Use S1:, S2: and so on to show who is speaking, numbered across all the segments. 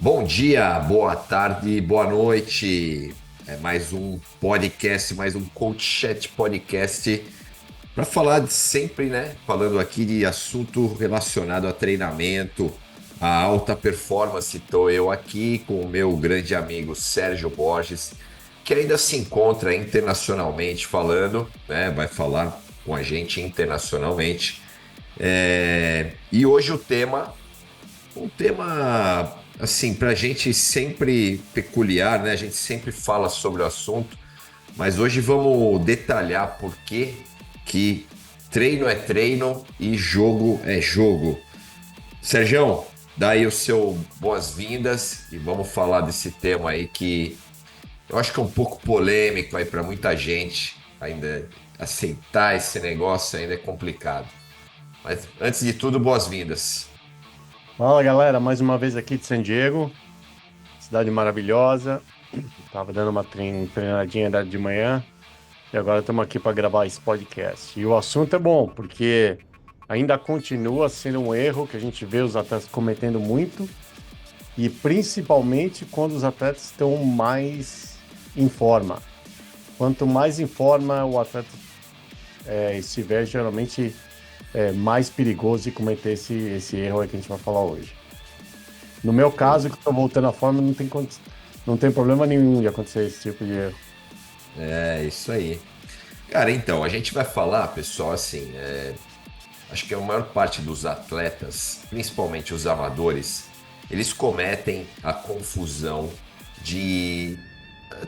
S1: Bom dia, boa tarde, boa noite. É mais um podcast, mais um Coach Chat Podcast para falar de sempre, né? Falando aqui de assunto relacionado a treinamento, a alta performance. Estou eu aqui com o meu grande amigo Sérgio Borges, que ainda se encontra internacionalmente falando, né? Vai falar com a gente internacionalmente. E hoje um tema, assim, para a gente sempre peculiar, né? A gente sempre fala sobre o assunto, mas hoje vamos detalhar por que treino é treino e jogo é jogo. Sergião, dá aí o seu boas-vindas e vamos falar desse tema aí que eu acho que é um pouco polêmico aí para muita gente. Ainda aceitar esse negócio ainda é complicado. Mas antes de tudo, boas-vindas.
S2: Fala galera, mais uma vez aqui de San Diego, cidade maravilhosa. Tava dando uma treinadinha de manhã e agora estamos aqui para gravar esse podcast. E o assunto é bom, porque ainda continua sendo um erro que a gente vê os atletas cometendo muito, e principalmente quando os atletas estão mais em forma. Quanto mais em forma o atleta estiver, geralmente é mais perigoso de cometer esse erro aí que a gente vai falar hoje. No meu caso, que estou voltando à forma, não tem problema nenhum de acontecer esse tipo de erro.
S1: É isso aí. Cara, então, a gente vai falar, pessoal, assim, acho que a maior parte dos atletas, principalmente os amadores, eles cometem a confusão de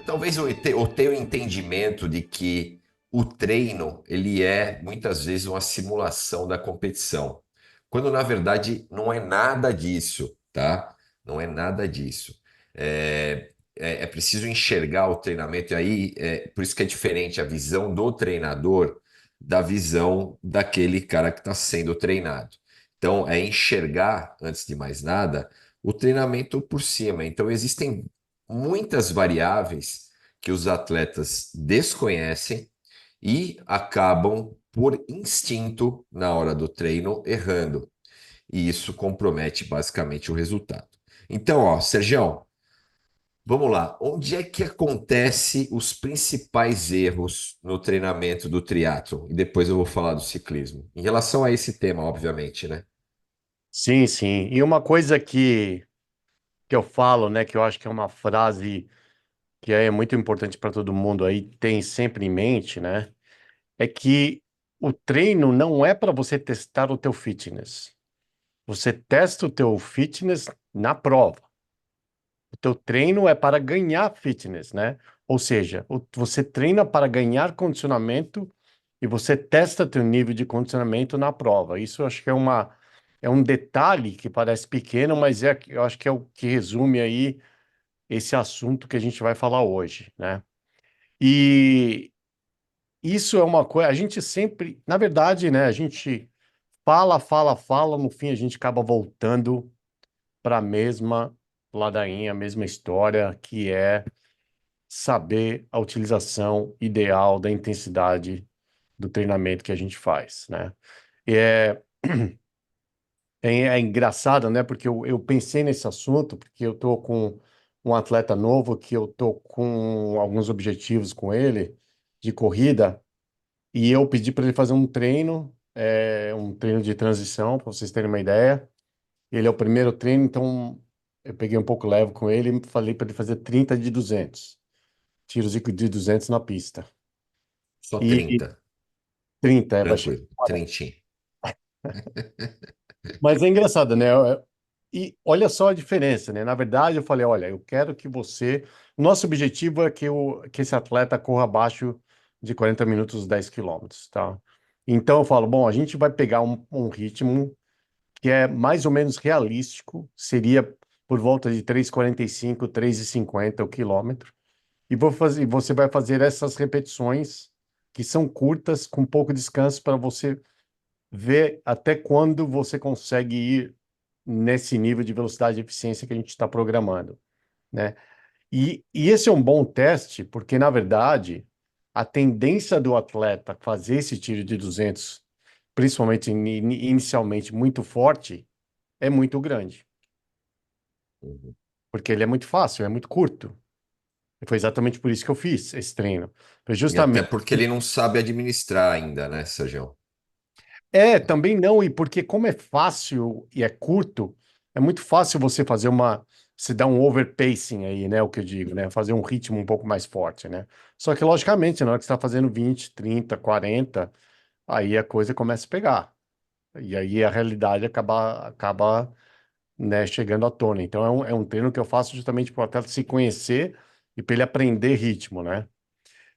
S1: talvez eu tenha o entendimento de que o treino ele é muitas vezes uma simulação da competição, quando na verdade não é nada disso, tá? Não é nada disso. É preciso enxergar o treinamento, e aí por isso que é diferente a visão do treinador da visão daquele cara que está sendo treinado. Então, é enxergar, antes de mais nada, o treinamento por cima. Então, existem muitas variáveis que os atletas desconhecem e acabam, por instinto, na hora do treino, errando. E isso compromete basicamente o resultado. Então, ó, Sergião, vamos lá. Onde é que acontece os principais erros no treinamento do triatlo? E depois eu vou falar do ciclismo. Em relação a esse tema, obviamente, né?
S2: Sim, sim. E uma coisa que eu falo, né, que eu acho que é uma frase que é muito importante para todo mundo aí, tem sempre em mente, né, é que o treino não é para você testar o teu fitness. Você testa o teu fitness na prova. O teu treino é para ganhar fitness, né? Ou seja, você treina para ganhar condicionamento e você testa teu nível de condicionamento na prova. Isso eu acho que é um detalhe que parece pequeno, mas eu acho que é o que resume aí esse assunto que a gente vai falar hoje, né? E isso é uma coisa, a gente sempre, na verdade, né, a gente fala, no fim a gente acaba voltando para a mesma ladainha, a mesma história, que é saber a utilização ideal da intensidade do treinamento que a gente faz, né? E é engraçado, né? Porque eu pensei nesse assunto, porque eu tô com um atleta novo, que eu tô com alguns objetivos com ele de corrida, e eu pedi para ele fazer um treino de transição, para vocês terem uma ideia. Ele é o primeiro treino, então eu peguei um pouco leve com ele e falei para ele fazer 30 de 200 tiros de 200 na pista.
S1: Só
S2: E
S1: 30,
S2: 30, vai chegar.
S1: tranquilo, trintinho.
S2: Mas é engraçado, né? E olha só a diferença, né? Na verdade, eu falei, olha, eu quero que você. Nosso objetivo é que esse atleta corra abaixo de 40 minutos, 10 quilômetros, tá? Então eu falo, bom, a gente vai pegar um ritmo que é mais ou menos realístico, seria por volta de 3,45, 3,50 o quilômetro, você vai fazer essas repetições que são curtas, com pouco descanso, para você ver até quando você consegue ir nesse nível de velocidade e eficiência que a gente está programando, né? E esse é um bom teste, porque, na verdade, a tendência do atleta fazer esse tiro de 200, principalmente inicialmente muito forte, é muito grande.
S1: Uhum.
S2: porque ele é muito fácil, é muito curto. E foi exatamente por isso que eu fiz esse treino. Foi
S1: E até
S2: justamente.
S1: porque ele não sabe administrar ainda, né, Sérgio?
S2: É, também não, e porque como é fácil e é curto, é muito fácil você fazer uma, se dar um overpacing aí, né, o que eu digo, né, fazer um ritmo um pouco mais forte, né? Só que logicamente, na hora que você está fazendo 20, 30, 40, aí a coisa começa a pegar. E aí a realidade acaba, né, chegando à tona. Então é um treino que eu faço justamente para o atleta se conhecer e para ele aprender ritmo, né?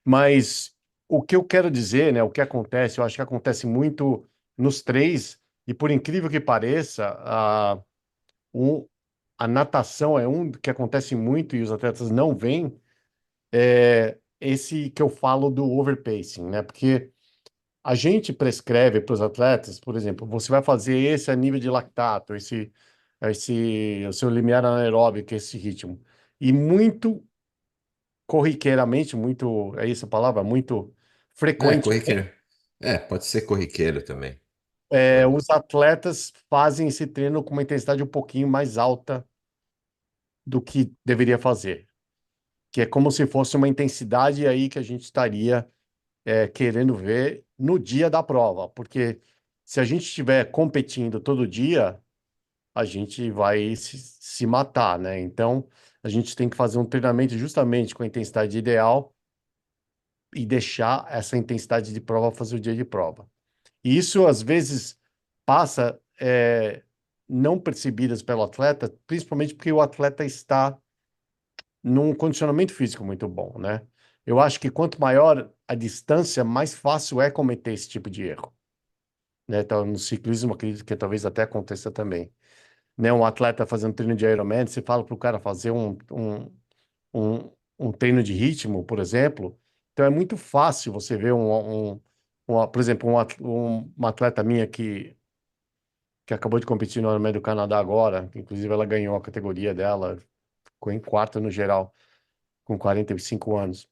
S2: Mas o que eu quero dizer, né, o que acontece, eu acho que acontece muito nos três, e por incrível que pareça, um, a natação é um que acontece muito e os atletas não veem, é esse que eu falo do overpacing, né? Porque a gente prescreve para os atletas, por exemplo, você vai fazer esse a nível de lactato, o seu limiar anaeróbico, esse ritmo. E muito corriqueiramente, muito, é essa a palavra, muito
S1: É,
S2: frequente,
S1: corriqueiro. É, pode ser corriqueiro também.
S2: é,
S1: Né?
S2: os atletas fazem esse treino com uma intensidade um pouquinho mais alta do que deveria fazer, que é como se fosse uma intensidade aí que a gente estaria querendo ver no dia da prova, porque se a gente estiver competindo todo dia, a gente vai se matar, né? Então, a gente tem que fazer um treinamento justamente com a intensidade ideal e deixar essa intensidade de prova fazer o dia de prova. E isso, às vezes, passa não percebidas pelo atleta, principalmente porque o atleta está num condicionamento físico muito bom, né? Eu acho que quanto maior a distância, mais fácil é cometer esse tipo de erro, né? Então, no ciclismo, acredito que talvez até aconteça também. Né? Um atleta fazendo treino de Ironman, você fala para o cara fazer um treino de ritmo, por exemplo, então é muito fácil você ver por exemplo, uma atleta minha que acabou de competir no Ironman do Canadá agora, que inclusive ela ganhou a categoria dela, ficou em quarto no geral, com 45 anos.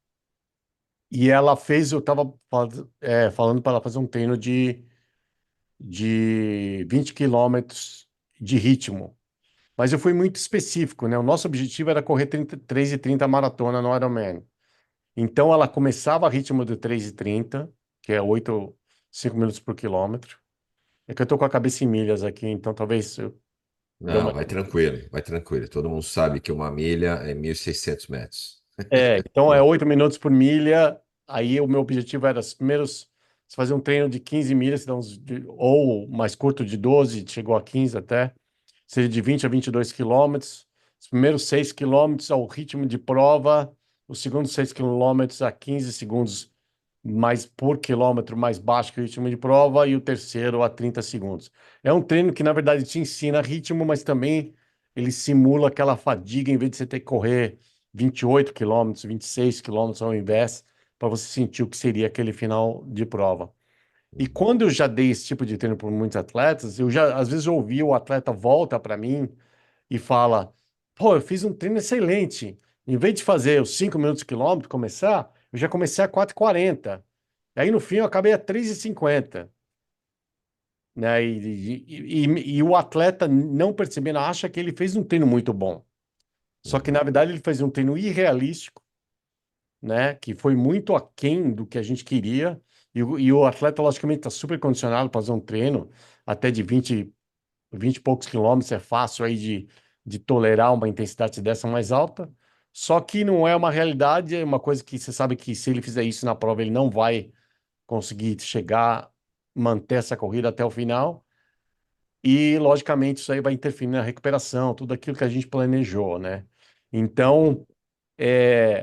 S2: E ela fez, eu estava falando para ela fazer um treino de 20 quilômetros de ritmo. Mas eu fui muito específico, né? O nosso objetivo era correr 3:30 maratona no Ironman. Então ela começava a ritmo de 3:30, que é 5 minutos por quilômetro. É que eu tô com a cabeça em milhas aqui, então talvez eu dê
S1: Não,
S2: uma.
S1: vai tranquilo, vai tranquilo. Todo mundo sabe que uma milha é 1.600 metros.
S2: Então é 8 minutos por milha. Aí o meu objetivo era os primeiros. Você fazer um treino de 15 milhas, ou mais curto de 12, chegou a 15 até. Seria de 20 a 22 quilômetros. Os primeiros 6 quilômetros ao ritmo de prova, os segundos 6 quilômetros a 15 segundos mais por quilômetro mais baixo que o ritmo de prova, e o terceiro a 30 segundos. É um treino que, na verdade, te ensina ritmo, mas também ele simula aquela fadiga em vez de você ter que correr 28 quilômetros, 26 quilômetros ao invés, para você sentir o que seria aquele final de prova. E
S1: Uhum.
S2: quando eu já dei esse tipo de treino para muitos atletas, eu já às vezes ouvi o atleta volta para mim e fala: pô, eu fiz um treino excelente. Em vez de fazer os 5 minutos de quilômetro, começar, eu já comecei a 4:40. Aí no fim eu acabei a 3:50, né? E o atleta não percebendo, acha que ele fez um treino muito bom. Só que
S1: Uhum.
S2: na verdade ele fez um treino irrealístico, né? Que foi muito aquém do que a gente queria. E o atleta, logicamente, está super condicionado para fazer um treino até de 20 e poucos quilômetros. É fácil aí de tolerar uma intensidade dessa mais alta. Só que não é uma realidade, é uma coisa que você sabe que se ele fizer isso na prova, ele não vai conseguir chegar, manter essa corrida até o final. E, logicamente, isso aí vai interferir na recuperação, tudo aquilo que a gente planejou, né?
S1: Uhum.
S2: Então,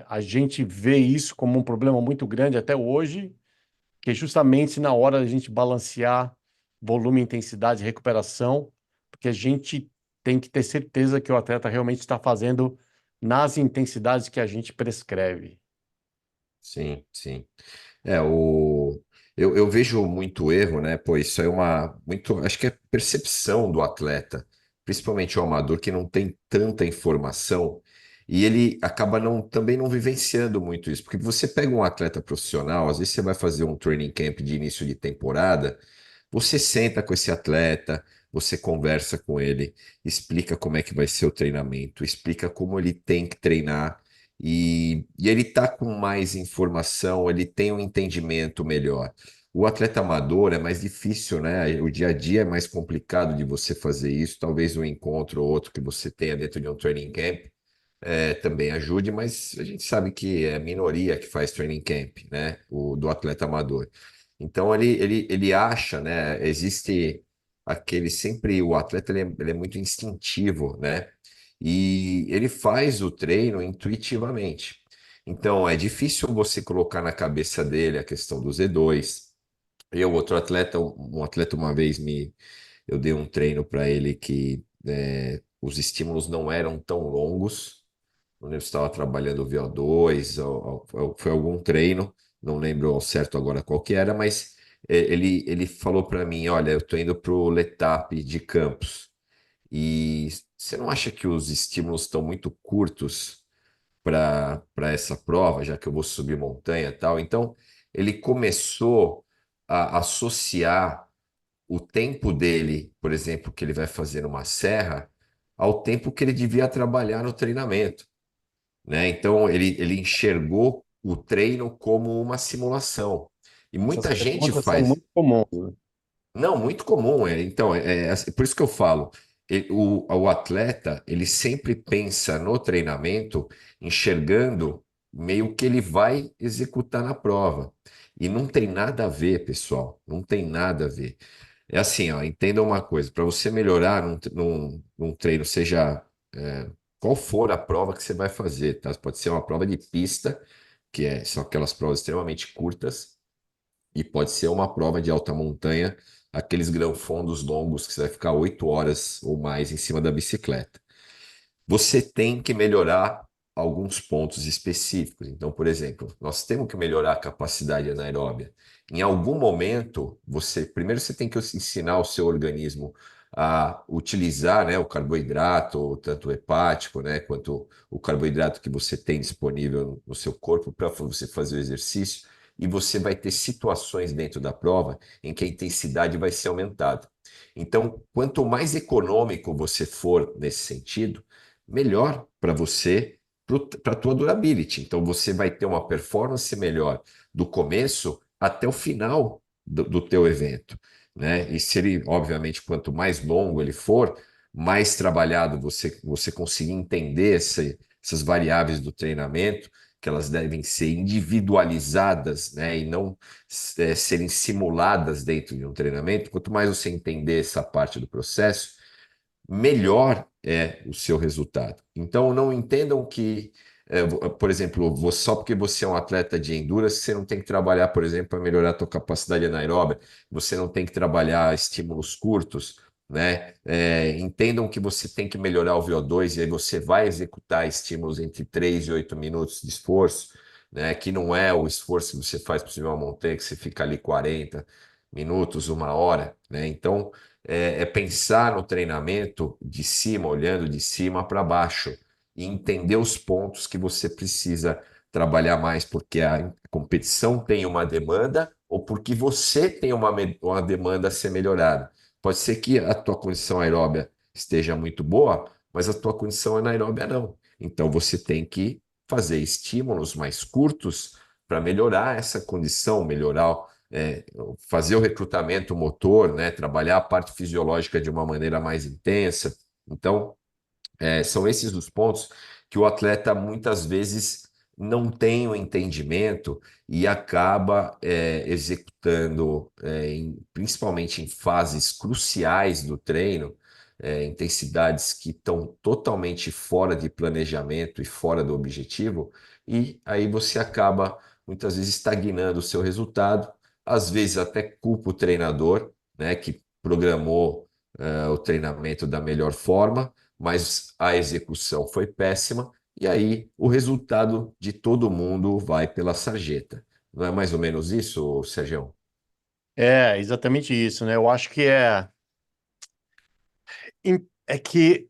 S2: a gente vê isso como um problema muito grande até hoje, que é justamente na hora da gente balancear volume, intensidade e recuperação, porque a gente tem que ter certeza que o atleta realmente está fazendo nas intensidades que a gente prescreve.
S1: Sim, sim. É, eu vejo muito erro, né? Pô, isso é acho que é percepção do atleta, principalmente o amador que não tem tanta informação e ele acaba também não vivenciando muito isso, porque você pega um atleta profissional, às vezes você vai fazer um training camp de início de temporada, você senta com esse atleta, você conversa com ele, explica como é que vai ser o treinamento, explica como ele tem que treinar. E ele tá com mais informação, ele tem um entendimento melhor. O atleta amador é mais difícil, né? O dia a dia é mais complicado de você fazer isso. Talvez um encontro ou outro que você tenha dentro de um training camp também ajude, mas a gente sabe que é a minoria que faz training camp, né? O do atleta amador. Então ele acha, né? Existe aquele sempre o atleta ele é muito instintivo, né? E ele faz o treino intuitivamente. Então é difícil você colocar na cabeça dele a questão do Z2. Outro atleta, um atleta uma vez eu dei um treino para ele que os estímulos não eram tão longos. Não lembro se estava trabalhando o VO2 ou foi algum treino, não lembro ao certo agora qual que era, mas ele falou para mim, olha, eu estou indo para o Letap de Campos e você não acha que os estímulos estão muito curtos para essa prova, já que eu vou subir montanha e tal? Então, ele começou a associar o tempo dele, por exemplo, que ele vai fazer numa serra, ao tempo que ele devia trabalhar no treinamento, né? Então ele enxergou o treino como uma simulação. E
S2: Essas
S1: muita gente
S2: perguntas são
S1: faz.
S2: muito comuns, né?
S1: Não, muito comum. Então, por isso que eu falo, o atleta, ele sempre pensa no treinamento, enxergando meio que ele vai executar na prova. E não tem nada a ver, pessoal, não tem nada a ver. É assim, ó, entenda uma coisa, para você melhorar num treino, seja qual for a prova que você vai fazer, tá? Pode ser uma prova de pista, são aquelas provas extremamente curtas, e pode ser uma prova de alta montanha, aqueles granfondos longos que você vai ficar 8 horas ou mais em cima da bicicleta. Você tem que melhorar alguns pontos específicos. Então, por exemplo, nós temos que melhorar a capacidade anaeróbia. Em algum momento, primeiro você tem que ensinar o seu organismo a utilizar, né, o carboidrato, tanto o hepático, né, quanto o carboidrato que você tem disponível no seu corpo para você fazer o exercício. E você vai ter situações dentro da prova em que a intensidade vai ser aumentada. Então, quanto mais econômico você for nesse sentido, melhor para você, para a tua durability. Então você vai ter uma performance melhor do começo até o final do teu evento, né? E se ele, obviamente, quanto mais longo ele for, mais trabalhado você conseguir entender essas variáveis do treinamento, que elas devem ser individualizadas, né, e não serem simuladas dentro de um treinamento. Quanto mais você entender essa parte do processo, melhor é o seu resultado. Então, não entendam que, por exemplo, só porque você é um atleta de endurance, você não tem que trabalhar, por exemplo, para melhorar a tua capacidade anaeróbica, você não tem que trabalhar estímulos curtos, né? Entendam que você tem que melhorar o VO2 e aí você vai executar estímulos entre 3 e 8 minutos de esforço, né? Que não é o esforço que você faz para subir uma montanha, que você fica ali 40 minutos, 1 hora, né? Então, pensar no treinamento de cima, olhando de cima para baixo e entender os pontos que você precisa trabalhar mais, porque a competição tem uma demanda ou porque você tem uma demanda a ser melhorada. Pode ser que a tua condição aeróbia esteja muito boa, mas a tua condição anaeróbia não. Então você tem que fazer estímulos mais curtos para melhorar essa condição, melhorar fazer o recrutamento motor, né, trabalhar a parte fisiológica de uma maneira mais intensa. Então, são esses os pontos que o atleta muitas vezes não tem o entendimento e acaba executando, principalmente em fases cruciais do treino, intensidades que estão totalmente fora de planejamento e fora do objetivo, e aí você acaba muitas vezes estagnando o seu resultado, às vezes até culpa o treinador, né, que programou o treinamento da melhor forma, mas a execução foi péssima, e aí o resultado de todo mundo vai pela sarjeta. Não é mais ou menos isso, Sérgio?
S2: É exatamente isso, né? Eu acho que é que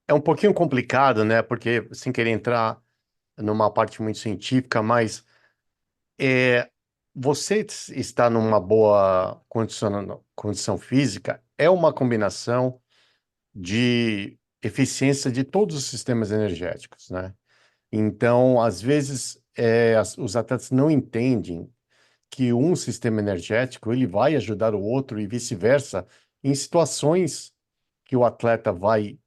S2: é um pouquinho complicado, né? Porque sem querer entrar numa parte muito científica, mas é, você está numa boa condição física é uma combinação de eficiência de todos os sistemas energéticos, né? Então, às vezes, os atletas não entendem que um sistema energético ele vai ajudar o outro e vice-versa em situações que o atleta vai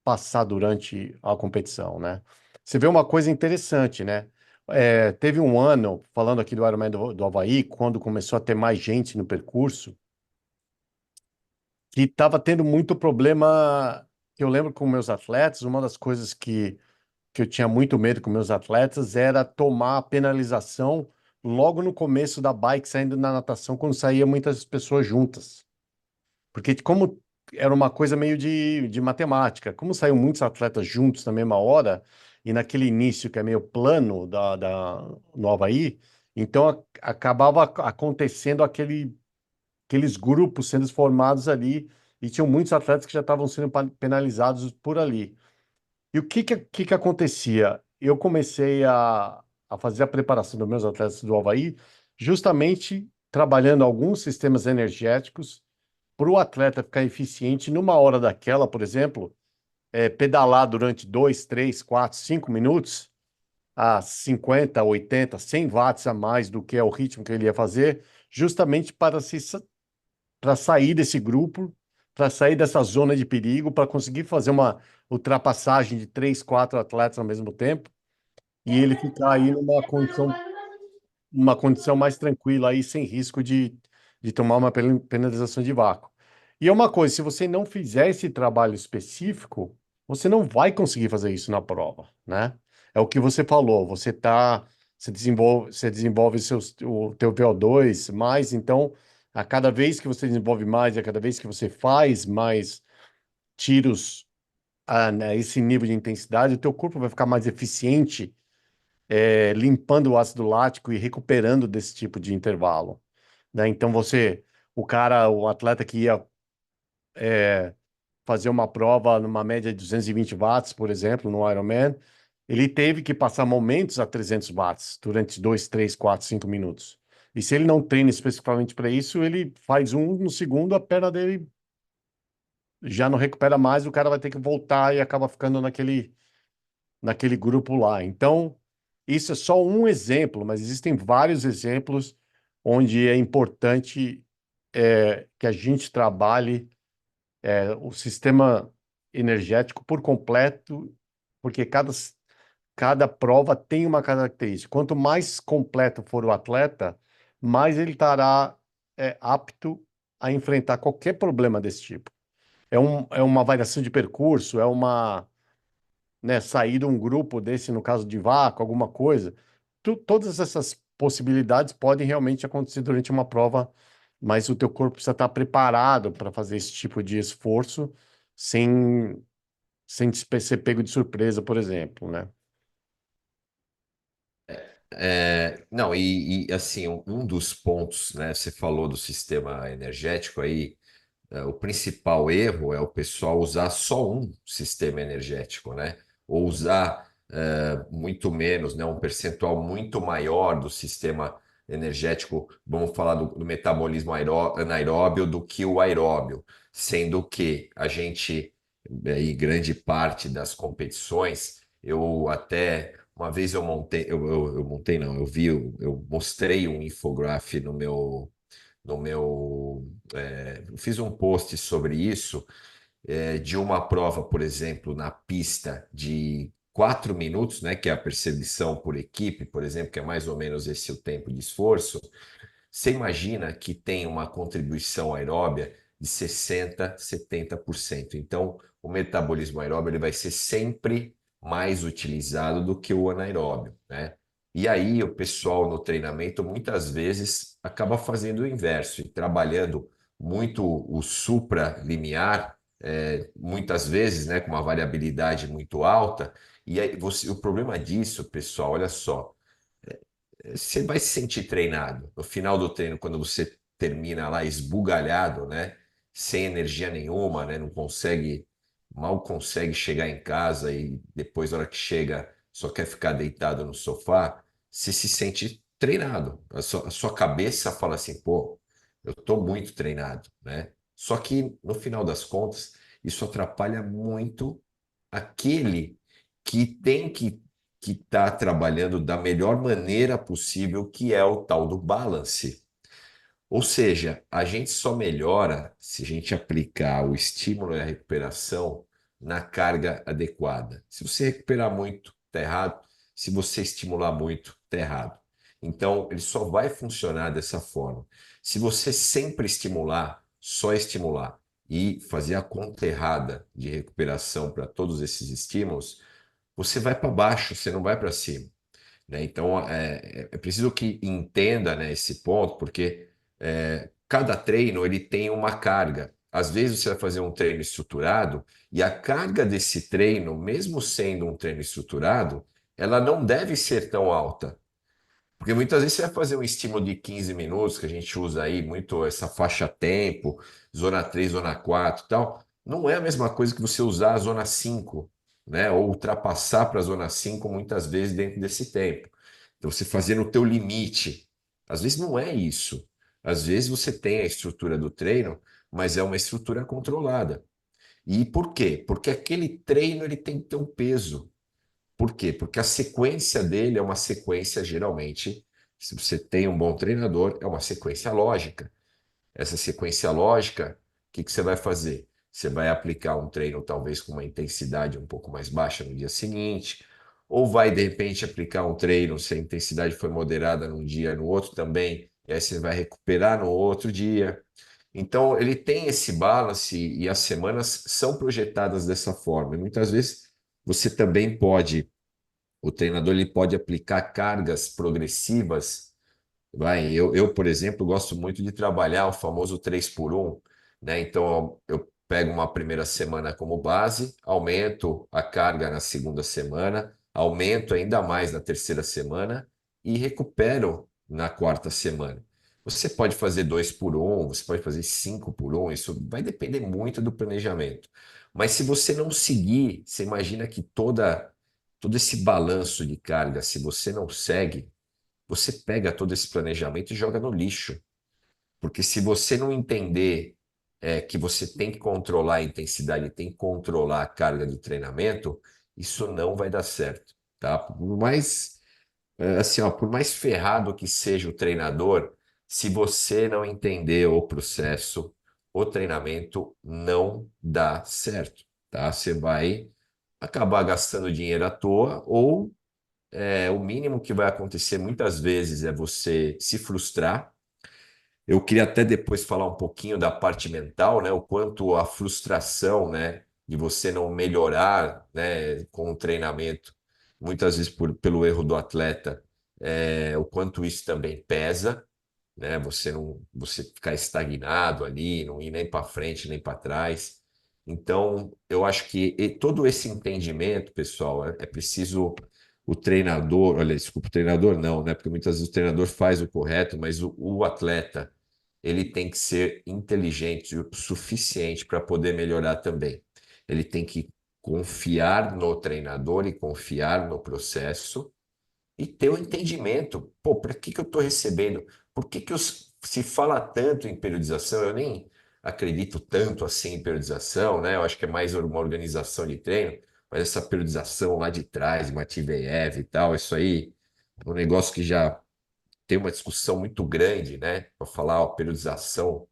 S2: passar durante a competição, né? Você vê uma coisa interessante, né? Teve um ano, falando aqui do Ironman do Havaí, quando começou a ter mais gente no percurso, que estava tendo muito problema. Eu lembro com meus atletas, uma das coisas que eu tinha muito medo com meus atletas era tomar a penalização logo no começo da bike, saindo na natação, quando saía muitas pessoas juntas. Porque como era uma coisa meio de matemática, como saiu muitos atletas juntos na mesma hora, e naquele início que é meio plano no Havaí, então acabava acontecendo aqueles grupos sendo formados ali, e tinham muitos atletas que já estavam sendo penalizados por ali. E o que que acontecia? Eu comecei a fazer a preparação dos meus atletas do Havaí, justamente trabalhando alguns sistemas energéticos para o atleta ficar eficiente numa hora daquela, por exemplo, pedalar durante 2, 3, 4, 5 minutos a 50, 80, 100 watts a mais do que é o ritmo que ele ia fazer, justamente para sair desse grupo, para sair dessa zona de perigo, para conseguir fazer uma ultrapassagem de 3, 4 atletas ao mesmo tempo e ele ficar aí numa condição mais tranquila aí, sem risco de tomar uma penalização de vácuo. E é uma coisa, se você não fizer esse trabalho específico, você não vai conseguir fazer isso na prova, né? É o que você falou, você desenvolve o teu VO2 mais, então, a cada vez que você desenvolve mais, a cada vez que você faz mais tiros né, esse nível de intensidade, o teu corpo vai ficar mais eficiente, limpando o ácido lático e recuperando desse tipo de intervalo, né? Então o atleta que ia fazer uma prova numa média de 220 watts, por exemplo, no Ironman, ele teve que passar momentos a 300 watts durante 2, 3, 4, 5 minutos. E se ele não treina especificamente para isso, ele faz um no segundo, a perna dele já não recupera mais, o cara vai ter que voltar e acaba ficando naquele grupo lá. Então, isso é só um exemplo, mas existem vários exemplos onde é importante que a gente trabalhe o sistema energético por completo, porque cada prova tem uma característica. Quanto mais completo for o atleta, mais ele estará apto a enfrentar qualquer problema desse tipo. É uma variação de percurso, né, sair de um grupo desse, no caso de vácuo, alguma coisa. Todas essas possibilidades podem realmente acontecer durante uma prova, mas o teu corpo precisa estar preparado para fazer esse tipo de esforço sem, sem ser pego de surpresa, por exemplo, né?
S1: Não, assim, um dos pontos, né? Você falou do sistema energético aí. O principal erro é o pessoal usar só um sistema energético, né? Ou usar muito menos, né? Um percentual muito maior do sistema energético, vamos falar do metabolismo anaeróbio do que o aeróbio, sendo que a gente, em grande parte das competições, eu até uma vez eu montei, eu montei não, eu mostrei um infograph eu fiz um post sobre isso, de uma prova, por exemplo, na pista de 4 minutos, né, que é a perseguição por equipe, por exemplo, que é mais ou menos esse o tempo de esforço. Você imagina que tem uma contribuição aeróbia de 60, 70%. Então, o metabolismo aeróbio ele vai ser sempre mais utilizado do que o anaeróbio, né? E aí o pessoal no treinamento muitas vezes acaba fazendo o inverso e trabalhando muito o supralimiar, muitas vezes, né, com uma variabilidade muito alta. E aí o problema disso, pessoal, olha só, você vai se sentir treinado. No final do treino, quando você termina lá esbugalhado, né? Sem energia nenhuma, né? Não consegue, mal consegue chegar em casa e depois, na hora que chega, só quer ficar deitado no sofá, você se sente treinado. A sua cabeça fala assim, pô, eu tô muito treinado, né? Só que, no final das contas, isso atrapalha muito aquele que tem que estar trabalhando da melhor maneira possível, que é o tal do balance. Ou seja, a gente só melhora se a gente aplicar o estímulo e a recuperação na carga adequada. Se você recuperar muito, está errado. Se você estimular muito, está errado. Então, ele só vai funcionar dessa forma. Se você sempre estimular, só estimular e fazer a conta errada de recuperação para todos esses estímulos, você vai para baixo, você não vai para cima, né? Então, é preciso que entenda, né, esse ponto, porque cada treino ele tem uma carga. Às vezes você vai fazer um treino estruturado e a carga desse treino, mesmo sendo um treino estruturado, ela não deve ser tão alta. Porque muitas vezes você vai fazer um estímulo de 15 minutos, que a gente usa aí muito essa faixa tempo, zona 3, zona 4 e tal. Não é a mesma coisa que você usar a zona 5, né? Ou ultrapassar para a zona 5 muitas vezes dentro desse tempo. Então você fazer no teu limite. Às vezes não é isso. Às vezes você tem a estrutura do treino, mas é uma estrutura controlada. E por quê? Porque aquele treino ele tem que ter um peso. Por quê? Porque a sequência dele é uma sequência, geralmente, se você tem um bom treinador, é uma sequência lógica. Essa sequência lógica, o que que você vai fazer? Você vai aplicar um treino talvez com uma intensidade um pouco mais baixa no dia seguinte, ou vai de repente aplicar um treino se a intensidade foi moderada num dia, no outro também, e aí você vai recuperar no outro dia. Então, ele tem esse balance e as semanas são projetadas dessa forma. E muitas vezes você também pode o treinador ele pode aplicar cargas progressivas. Vai, por exemplo, gosto muito de trabalhar o famoso 3 por um, né? Então, eu pego uma primeira semana como base, aumento a carga na segunda semana, aumento ainda mais na terceira semana e recupero na quarta semana. Você pode fazer 2 por um, você pode fazer 5 por um, isso vai depender muito do planejamento. Mas se você não seguir, você imagina que todo esse balanço de carga, se você não segue, você pega todo esse planejamento e joga no lixo. Porque se você não entender que você tem que controlar a intensidade, tem que controlar a carga do treinamento, isso não vai dar certo, tá? Por mais, assim, ó, por mais ferrado que seja o treinador, se você não entender o processo, o treinamento não dá certo, tá? Você vai acabar gastando dinheiro à toa ou o mínimo que vai acontecer muitas vezes é você se frustrar. Eu queria até depois falar um pouquinho da parte mental, né? O quanto a frustração, né, de você não melhorar, né, com o treinamento, muitas vezes pelo erro do atleta, o quanto isso também pesa, né? Você ficar estagnado ali, não ir nem para frente nem para trás. Então, eu acho que todo esse entendimento, pessoal, é preciso o treinador, olha, desculpa, o treinador não, né? Porque muitas vezes o treinador faz o correto, mas o atleta, ele tem que ser inteligente o suficiente para poder melhorar também. Ele tem que confiar no treinador e confiar no processo e ter o entendimento. Pô, para que que eu estou recebendo? Por que que se fala tanto em periodização? Eu nem acredito tanto assim em periodização, né? Eu acho que é mais uma organização de treino, mas essa periodização lá de trás, Matveev e tal, isso aí é um negócio que já tem uma discussão muito grande, né? Para falar, ó, periodização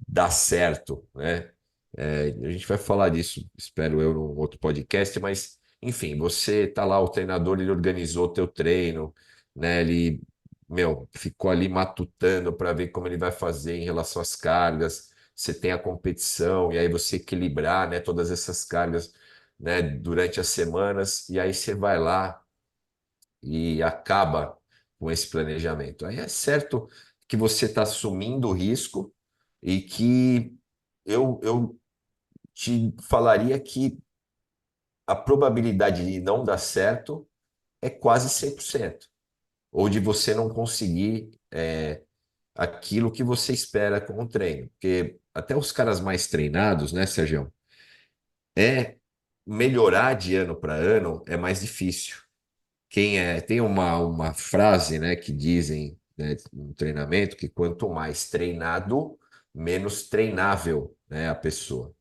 S1: dá certo, né? A gente vai falar disso, espero eu, num outro podcast, mas enfim, você tá lá, o treinador, ele organizou o teu treino, né? Ele, meu, ficou ali matutando para ver como ele vai fazer em relação às cargas. Você tem a competição, e aí você equilibrar, né, todas essas cargas, né, durante as semanas, e aí você vai lá e acaba com esse planejamento. Aí é certo que você está assumindo o risco e que eu te falaria que a probabilidade de não dar certo é quase 100%, ou de você não conseguir aquilo que você espera com o treino. Porque até os caras mais treinados, né, Sérgio? É melhorar de ano para ano é mais difícil. Tem uma frase, né, que dizem, né, no treinamento que quanto mais treinado, menos treinável né, a pessoa.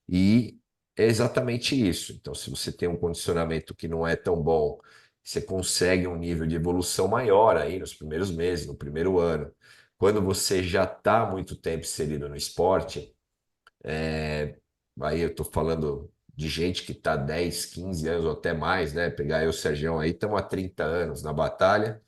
S1: E é exatamente isso. Então, se você tem um condicionamento que não é tão bom, você consegue um nível de evolução maior aí nos primeiros meses, no primeiro ano. Quando você já está há muito tempo inserido no esporte, aí eu estou falando de gente que está 10, 15 anos ou até mais, né? Pegar eu e o Sergião aí, estamos há 30 anos na batalha.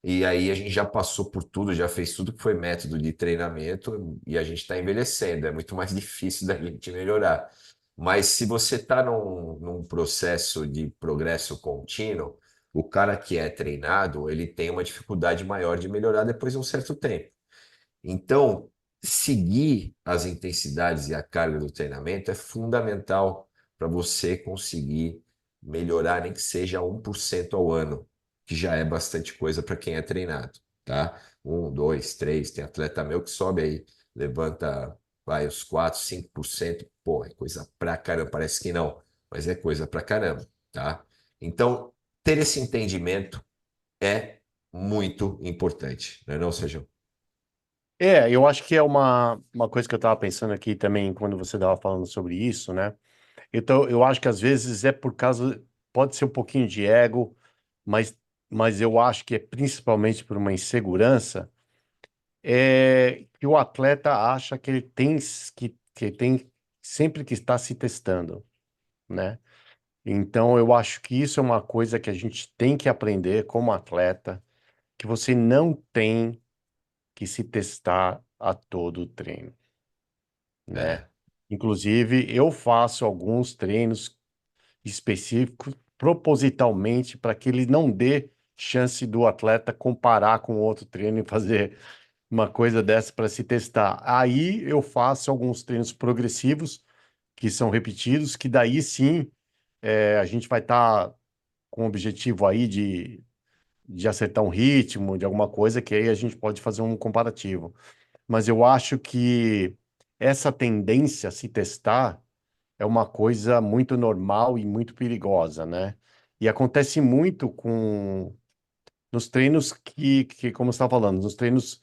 S1: E aí a gente já passou por tudo, já fez tudo que foi método de treinamento e a gente está envelhecendo. É muito mais difícil da gente melhorar. Mas se você está num processo de progresso contínuo, o cara que é treinado, ele tem uma dificuldade maior de melhorar depois de um certo tempo. Então, seguir as intensidades e a carga do treinamento é fundamental para você conseguir melhorar, nem que seja 1% ao ano, que já é bastante coisa para quem é treinado, tá? Um, dois, três, tem atleta meu que sobe aí, levanta, vai, os 4, 5%, pô, é coisa pra caramba, parece que não, mas é coisa pra caramba, tá? Então, ter esse entendimento é muito importante, não é não, Sérgio?
S2: Eu acho que é uma coisa que eu estava pensando aqui também quando você estava falando sobre isso, né? Então, eu acho que às vezes é por causa, pode ser um pouquinho de ego, mas, mas eu acho que é principalmente por uma insegurança, que o atleta acha que ele tem que tem sempre que estar se testando, né? Então, eu acho que isso é uma coisa que a gente tem que aprender como atleta, que você não tem que se testar a todo treino, né?
S1: É.
S2: Inclusive, eu faço alguns treinos específicos propositalmente para que ele não dê chance do atleta comparar com outro treino e fazer uma coisa dessa para se testar. Aí eu faço alguns treinos progressivos que são repetidos, que daí sim a gente vai estar com o objetivo aí de acertar um ritmo, de alguma coisa, que aí a gente pode fazer um comparativo. Mas eu acho que essa tendência a se testar é uma coisa muito normal e muito perigosa, né? E acontece muito com nos treinos como você está falando, nos treinos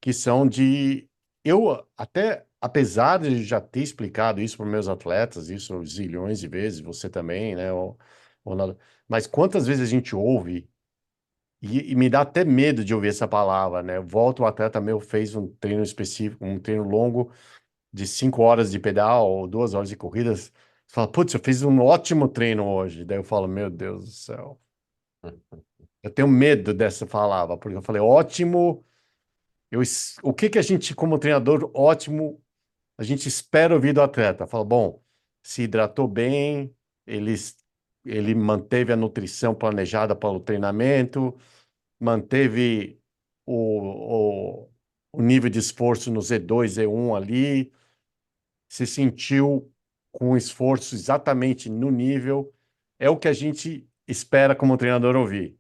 S2: que são de eu até apesar de já ter explicado isso para meus atletas, isso zilhões de vezes, você também, né? Ou nada, mas quantas vezes a gente ouve e me dá até medo de ouvir essa palavra, né? Volta, o atleta meu fez um treino específico, um treino longo de 5 horas de pedal ou 2 horas de corridas. Você fala, putz, eu fiz um ótimo treino hoje. Daí eu falo, meu Deus do céu. Eu tenho medo dessa palavra, porque eu falei, ótimo. O que que a gente, como treinador, ótimo, a gente espera ouvir do atleta? Fala, bom, se hidratou bem, ele, ele manteve a nutrição planejada para o treinamento, manteve o nível de esforço no Z2, Z1 ali, se sentiu com o esforço exatamente no nível, é o que a gente espera como treinador ouvir.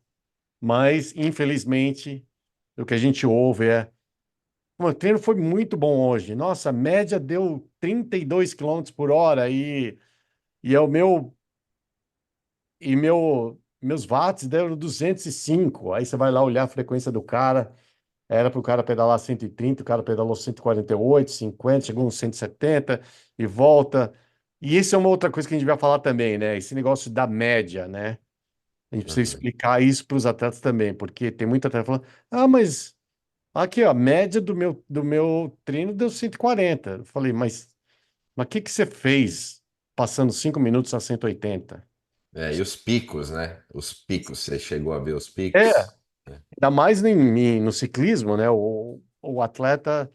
S2: Mas, infelizmente, o que a gente ouve é: o treino foi muito bom hoje. Nossa, a média deu 32 quilômetros por hora e é o meus watts deram 205. Aí você vai lá olhar a frequência do cara. Era para o cara pedalar 130, o cara pedalou 148, 50, chegou uns 170 e volta. E isso é uma outra coisa que a gente vai falar também, né? Esse negócio da média, né? A gente precisa
S1: Uhum.
S2: explicar isso para os atletas também, porque tem muita atleta falando, ah, mas aqui, ó, a média do meu treino deu 140. Eu falei, mas o que que você fez passando 5 minutos a 180?
S1: É, e os picos, né? Os picos, você chegou a ver os
S2: É,
S1: picos?
S2: ainda mais no ciclismo, né? O atleta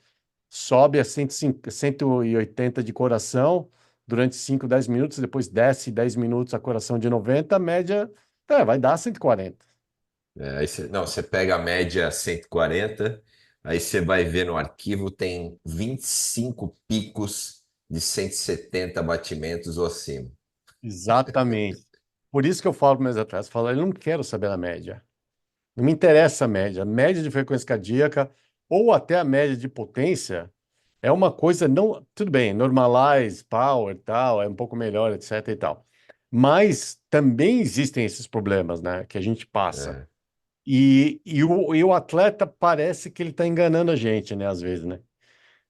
S2: sobe a 105, 180 de coração durante 5, 10 minutos, depois desce 10 minutos a coração de 90, a média vai dar 140.
S1: Aí você, não, você pega a média 140, aí você vai ver no arquivo, tem 25 picos de 170 batimentos ou acima.
S2: Exatamente. Por isso que eu falo para meus atletas, eu falo, eu não quero saber a média. Não me interessa a média de frequência cardíaca ou até a média de potência é uma coisa não, tudo bem, normalize, power, tal, é um pouco melhor, etc e tal. Mas também existem esses problemas, né, que a gente passa.
S1: É,
S2: E o atleta parece que ele está enganando a gente, né, às vezes, né?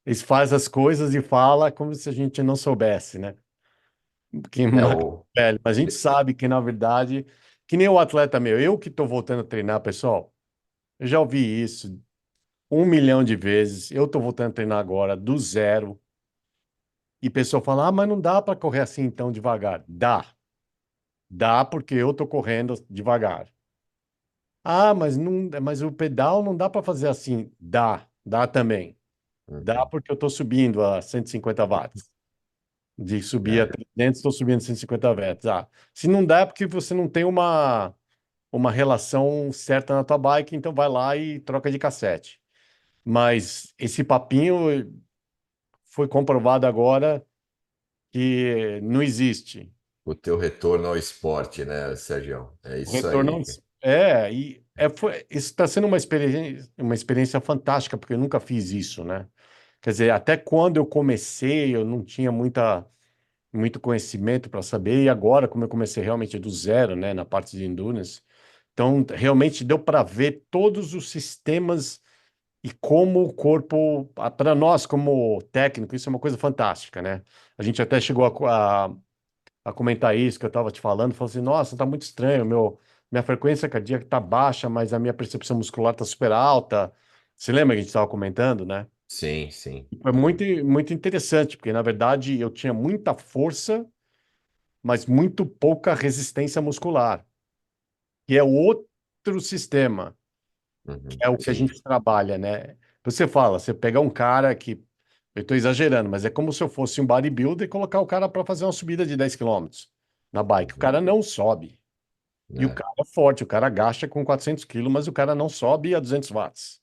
S2: Eles fazem as coisas e falam como se a gente não soubesse, né? Que
S1: É
S2: marca
S1: o.
S2: velho. Mas a gente sabe que, na verdade, que nem o atleta meu, eu que estou voltando a treinar, pessoal, eu já ouvi isso 1 milhão de vezes. Eu estou voltando a treinar agora, do zero. E a pessoa fala, ah, mas não dá para correr assim tão devagar. Dá porque eu estou correndo devagar. Ah, mas não, mas o pedal não dá para fazer assim. Dá também. Dá
S1: Uhum.
S2: porque eu estou subindo a 150 watts. De subir a
S1: É,
S2: 300, estou subindo a 150 watts. Ah, se não dá é porque você não tem uma relação certa na tua bike, então vai lá e troca de cassete. Mas esse papinho foi comprovado agora que não existe.
S1: o teu retorno ao esporte, né, Sérgio? É
S2: O
S1: isso
S2: retorno
S1: aí.
S2: isso está sendo uma experiência fantástica, porque eu nunca fiz isso, né? Quer dizer, até quando eu comecei, eu não tinha muito conhecimento para saber, e agora, como eu comecei realmente do zero, né, na parte de endurance, então realmente deu para ver todos os sistemas e como o corpo, para nós como técnico, isso é uma coisa fantástica, né? A gente até chegou a comentar isso que eu estava te falando, falou assim, nossa, tá muito estranho, minha frequência cardíaca tá baixa, mas a minha percepção muscular tá super alta. Você lembra que a gente estava comentando, né?
S1: Sim, sim.
S2: Foi muito interessante, porque na verdade eu tinha muita força, mas muito pouca resistência muscular, que é outro sistema, que
S1: Uhum.
S2: é o que a
S1: Sim.
S2: gente trabalha, né? Você fala, você pega um cara que, eu estou exagerando, mas é como se eu fosse um bodybuilder e colocar o cara para fazer uma subida de 10 quilômetros na bike. O
S1: Uhum.
S2: cara não sobe. E o
S1: É,
S2: cara é forte, o cara agacha com 400 quilos, mas o cara não sobe a 200 watts.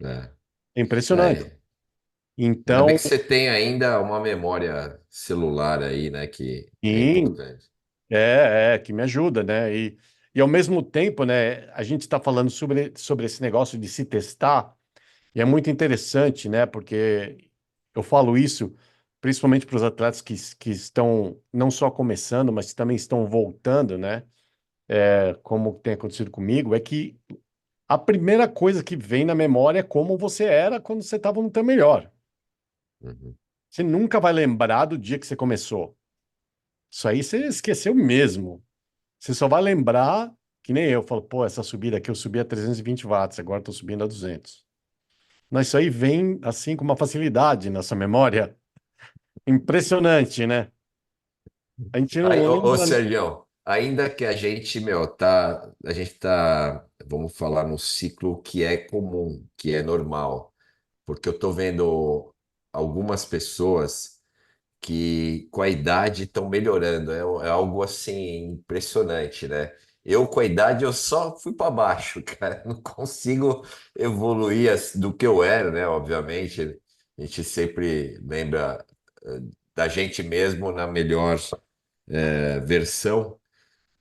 S1: é.
S2: É impressionante.
S1: É, ainda bem
S2: Então,
S1: que você tem ainda uma memória celular aí, né, que é
S2: sim,
S1: importante.
S2: que me ajuda, né? E ao mesmo tempo, né, a gente está falando sobre esse negócio de se testar, e é muito interessante, né? Porque eu falo isso principalmente para os atletas que estão não só começando, mas também estão voltando, né? Como tem acontecido comigo, é que a primeira coisa que vem na memória é como você era quando você estava no teu melhor.
S1: Uhum.
S2: Você nunca vai lembrar do dia que você começou. Isso aí você esqueceu mesmo. Você só vai lembrar, que nem eu, falo, pô, essa subida aqui eu subi a 320 watts, agora estou subindo a 200. Mas isso aí vem assim com uma facilidade nessa memória. Impressionante, né? A gente
S1: Aí,
S2: não
S1: ô
S2: lembra.
S1: Sergião, ainda que a gente, a gente tá, vamos falar num ciclo que é comum, que é normal, porque eu tô vendo algumas pessoas que com a idade estão melhorando, é algo assim impressionante, né? Eu com a idade eu só fui para baixo, cara, não consigo evoluir do que eu era, né? Obviamente, a gente sempre lembra da gente mesmo na melhor versão,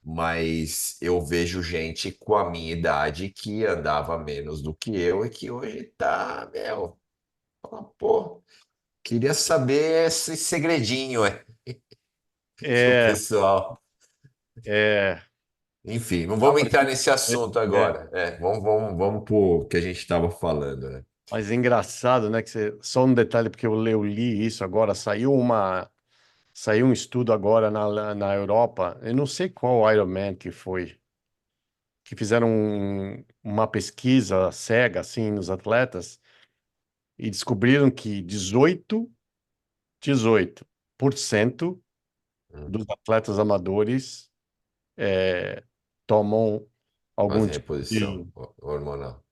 S1: mas eu vejo gente com a minha idade que andava menos do que eu e que hoje tá, meu, pô, queria saber esse segredinho aí do
S2: É,
S1: pessoal.
S2: é,
S1: Enfim, não
S2: dá
S1: vamos
S2: pra
S1: entrar
S2: gente
S1: nesse assunto
S2: é,
S1: agora. Vamos pro que a gente estava falando, né?
S2: mas é engraçado, né? Que só um detalhe, porque eu li isso agora, saiu um estudo agora na Europa, eu não sei qual Ironman que foi, que fizeram uma pesquisa cega, assim, nos atletas, e descobriram que 18%
S1: Hum,
S2: dos atletas amadores tomam algum
S1: Fazer
S2: tipo
S1: reposição hormonal.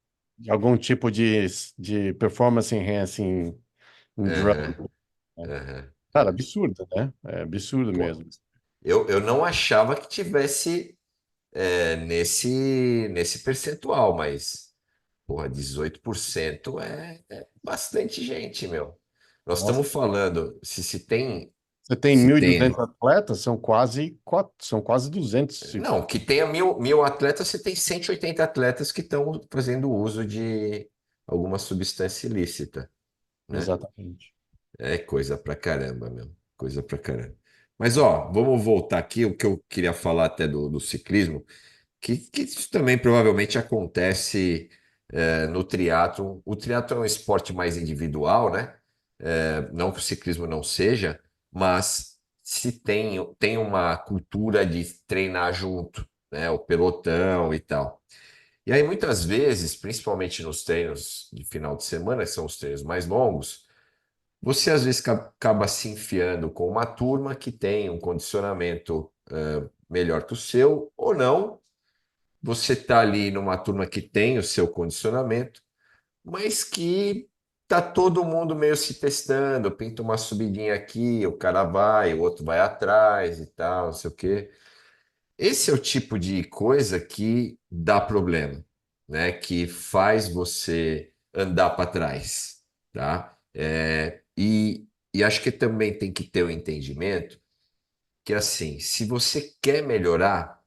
S2: algum tipo de performance enhancing drug.
S1: Aham, aham,
S2: Cara,
S1: é.
S2: absurdo, né? É absurdo
S1: Pô,
S2: mesmo.
S1: eu não achava que tivesse nesse percentual, mas, porra, 18% é bastante gente, meu. Nós
S2: Nossa,
S1: estamos falando, se tem,
S2: você tem
S1: se
S2: 1.200
S1: tem,
S2: atletas, são quase 200.
S1: não, que tenha mil atletas, você tem 180 atletas que estão fazendo uso de alguma substância ilícita, né?
S2: Exatamente.
S1: É coisa pra caramba, meu. Coisa pra caramba. Mas, ó, vamos voltar aqui, o que eu queria falar até do ciclismo, que isso também provavelmente acontece no triatlo. O triatlo é um esporte mais individual, né? Não que o ciclismo não seja, mas se tem uma cultura de treinar junto, né? O pelotão e tal. E aí, muitas vezes, principalmente nos treinos de final de semana, que são os treinos mais longos, você às vezes acaba se enfiando com uma turma que tem um condicionamento melhor que o seu, ou não. Você está ali numa turma que tem o seu condicionamento, mas que tá todo mundo meio se testando, pinta uma subidinha aqui, o cara vai, o outro vai atrás e tal, não sei o quê. Esse é o tipo de coisa que dá problema, né? Que faz você andar para trás, tá? E acho que também tem que ter o entendimento que, assim, se você quer melhorar,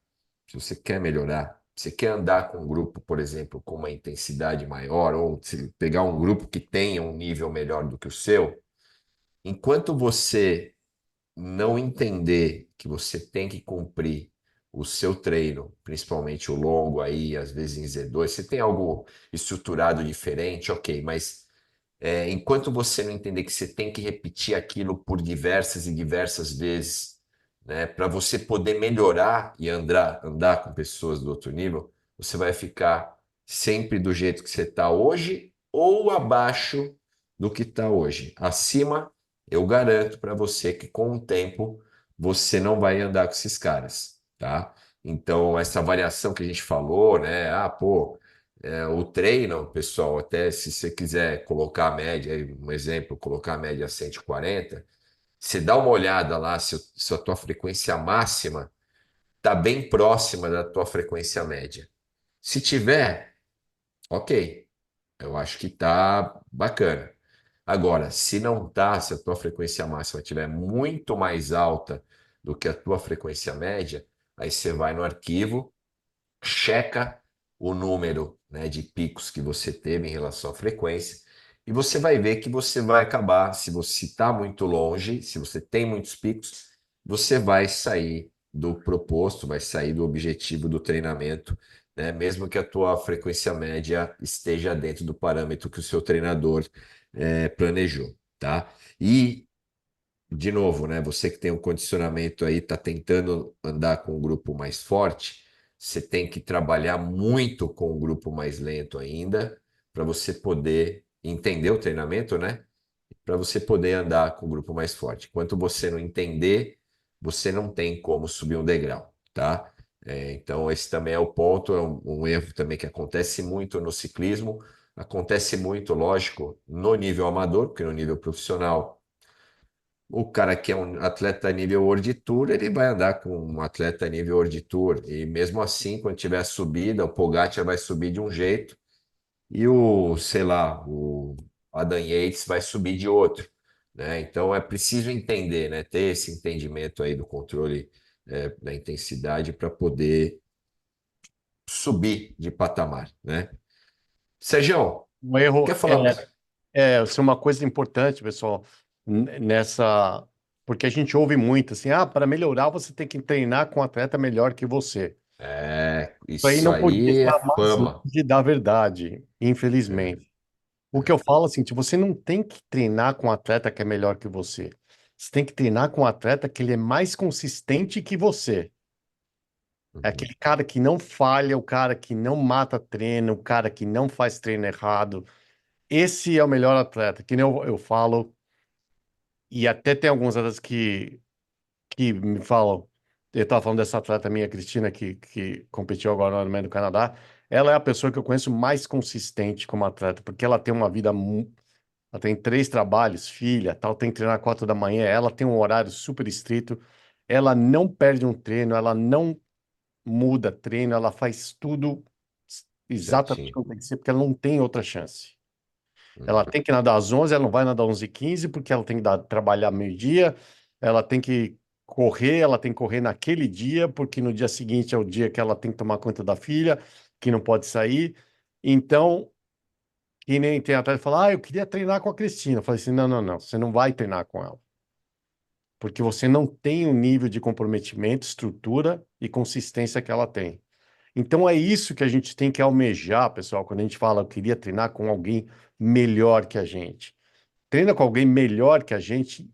S1: se você quer melhorar, você quer andar com um grupo, por exemplo, com uma intensidade maior, ou se pegar um grupo que tenha um nível melhor do que o seu, enquanto você não entender que você tem que cumprir o seu treino, principalmente o longo aí, às vezes em Z2, você tem algo estruturado diferente, ok, mas enquanto você não entender que você tem que repetir aquilo por diversas e diversas vezes, né, para você poder melhorar e andar com pessoas do outro nível, você vai ficar sempre do jeito que você está hoje ou abaixo do que está hoje. Acima, eu garanto para você que com o tempo você não vai andar com esses caras, tá? Então, essa variação que a gente falou, né? Ah, pô, o treino, pessoal, até se você quiser colocar a média, aí, um exemplo, colocar a média a 140, você dá uma olhada lá se a tua frequência máxima está bem próxima da tua frequência média. Se tiver, ok, eu acho que tá bacana. Agora, se não tá, se a tua frequência máxima estiver muito mais alta do que a tua frequência média, aí você vai no arquivo, checa o número, né, de picos que você teve em relação à frequência, e você vai ver que você vai acabar, se você está muito longe, se você tem muitos picos, você vai sair do proposto, vai sair do objetivo do treinamento, né, mesmo que a tua frequência média esteja dentro do parâmetro que o seu treinador planejou, tá? E de novo, né? Você que tem um condicionamento aí, está tentando andar com um grupo mais forte, você tem que trabalhar muito com um grupo mais lento ainda, para você poder entender o treinamento, né? Para você poder andar com um grupo mais forte. Enquanto você não entender, você não tem como subir um degrau, tá? Então, esse também é o ponto, é um erro também que acontece muito no ciclismo, acontece muito, lógico, no nível amador, porque no nível profissional o cara que é um atleta nível World Tour, ele vai andar com um atleta nível World Tour. E mesmo assim, quando tiver a subida, o Pogacar vai subir de um jeito e sei lá, o Adam Yates vai subir de outro, né? Então é preciso entender, né? Ter esse entendimento aí do controle, da intensidade para poder subir de patamar, né? Sérgio,
S2: Um
S1: quer
S2: erro
S1: falar mais?
S2: isso é uma coisa importante, pessoal, nessa, porque a gente ouve muito assim, para melhorar você tem que treinar com um atleta melhor que você. Isso aí
S1: Isso
S2: não podia
S1: aí é
S2: estar mais
S1: fama.
S2: longe da verdade,
S1: É,
S2: infelizmente. O que eu falo assim, se você não tem que treinar com um atleta que é melhor que você. Você tem que treinar com um atleta que ele é mais consistente que você. É
S1: uhum,
S2: aquele cara que não falha, o cara que não mata treino, o cara que não faz treino errado. Esse é o melhor atleta, que nem eu falo, e até tem alguns atletas que me falam. Eu estava falando dessa atleta minha, Cristina, que competiu agora no Ironman do Canadá. Ela é a pessoa que eu conheço mais consistente como atleta, porque ela tem uma vida. Ela tem três trabalhos, filha, tal, tem que treinar 4 da manhã. Ela tem um horário super estrito. Ela não perde um treino, ela não muda treino, ela faz tudo exatamente
S1: certinho.
S2: como tem que ser, porque ela não tem outra chance. Ela
S1: Uhum.
S2: tem que nadar às 11, ela não vai nadar às 11h15, porque ela tem que trabalhar meio-dia, ela tem que correr, ela tem que correr naquele dia, porque no dia seguinte é o dia que ela tem que tomar conta da filha, que não pode sair. Então, que nem tem atleta que fala, eu queria treinar com a Cristina. Eu falei assim, não, não, não, você não vai treinar com ela, porque você não tem o nível de comprometimento, estrutura e consistência que ela tem. Então é isso que a gente tem que almejar, pessoal, quando a gente fala, eu queria treinar com alguém melhor que a gente. treina com alguém melhor que a gente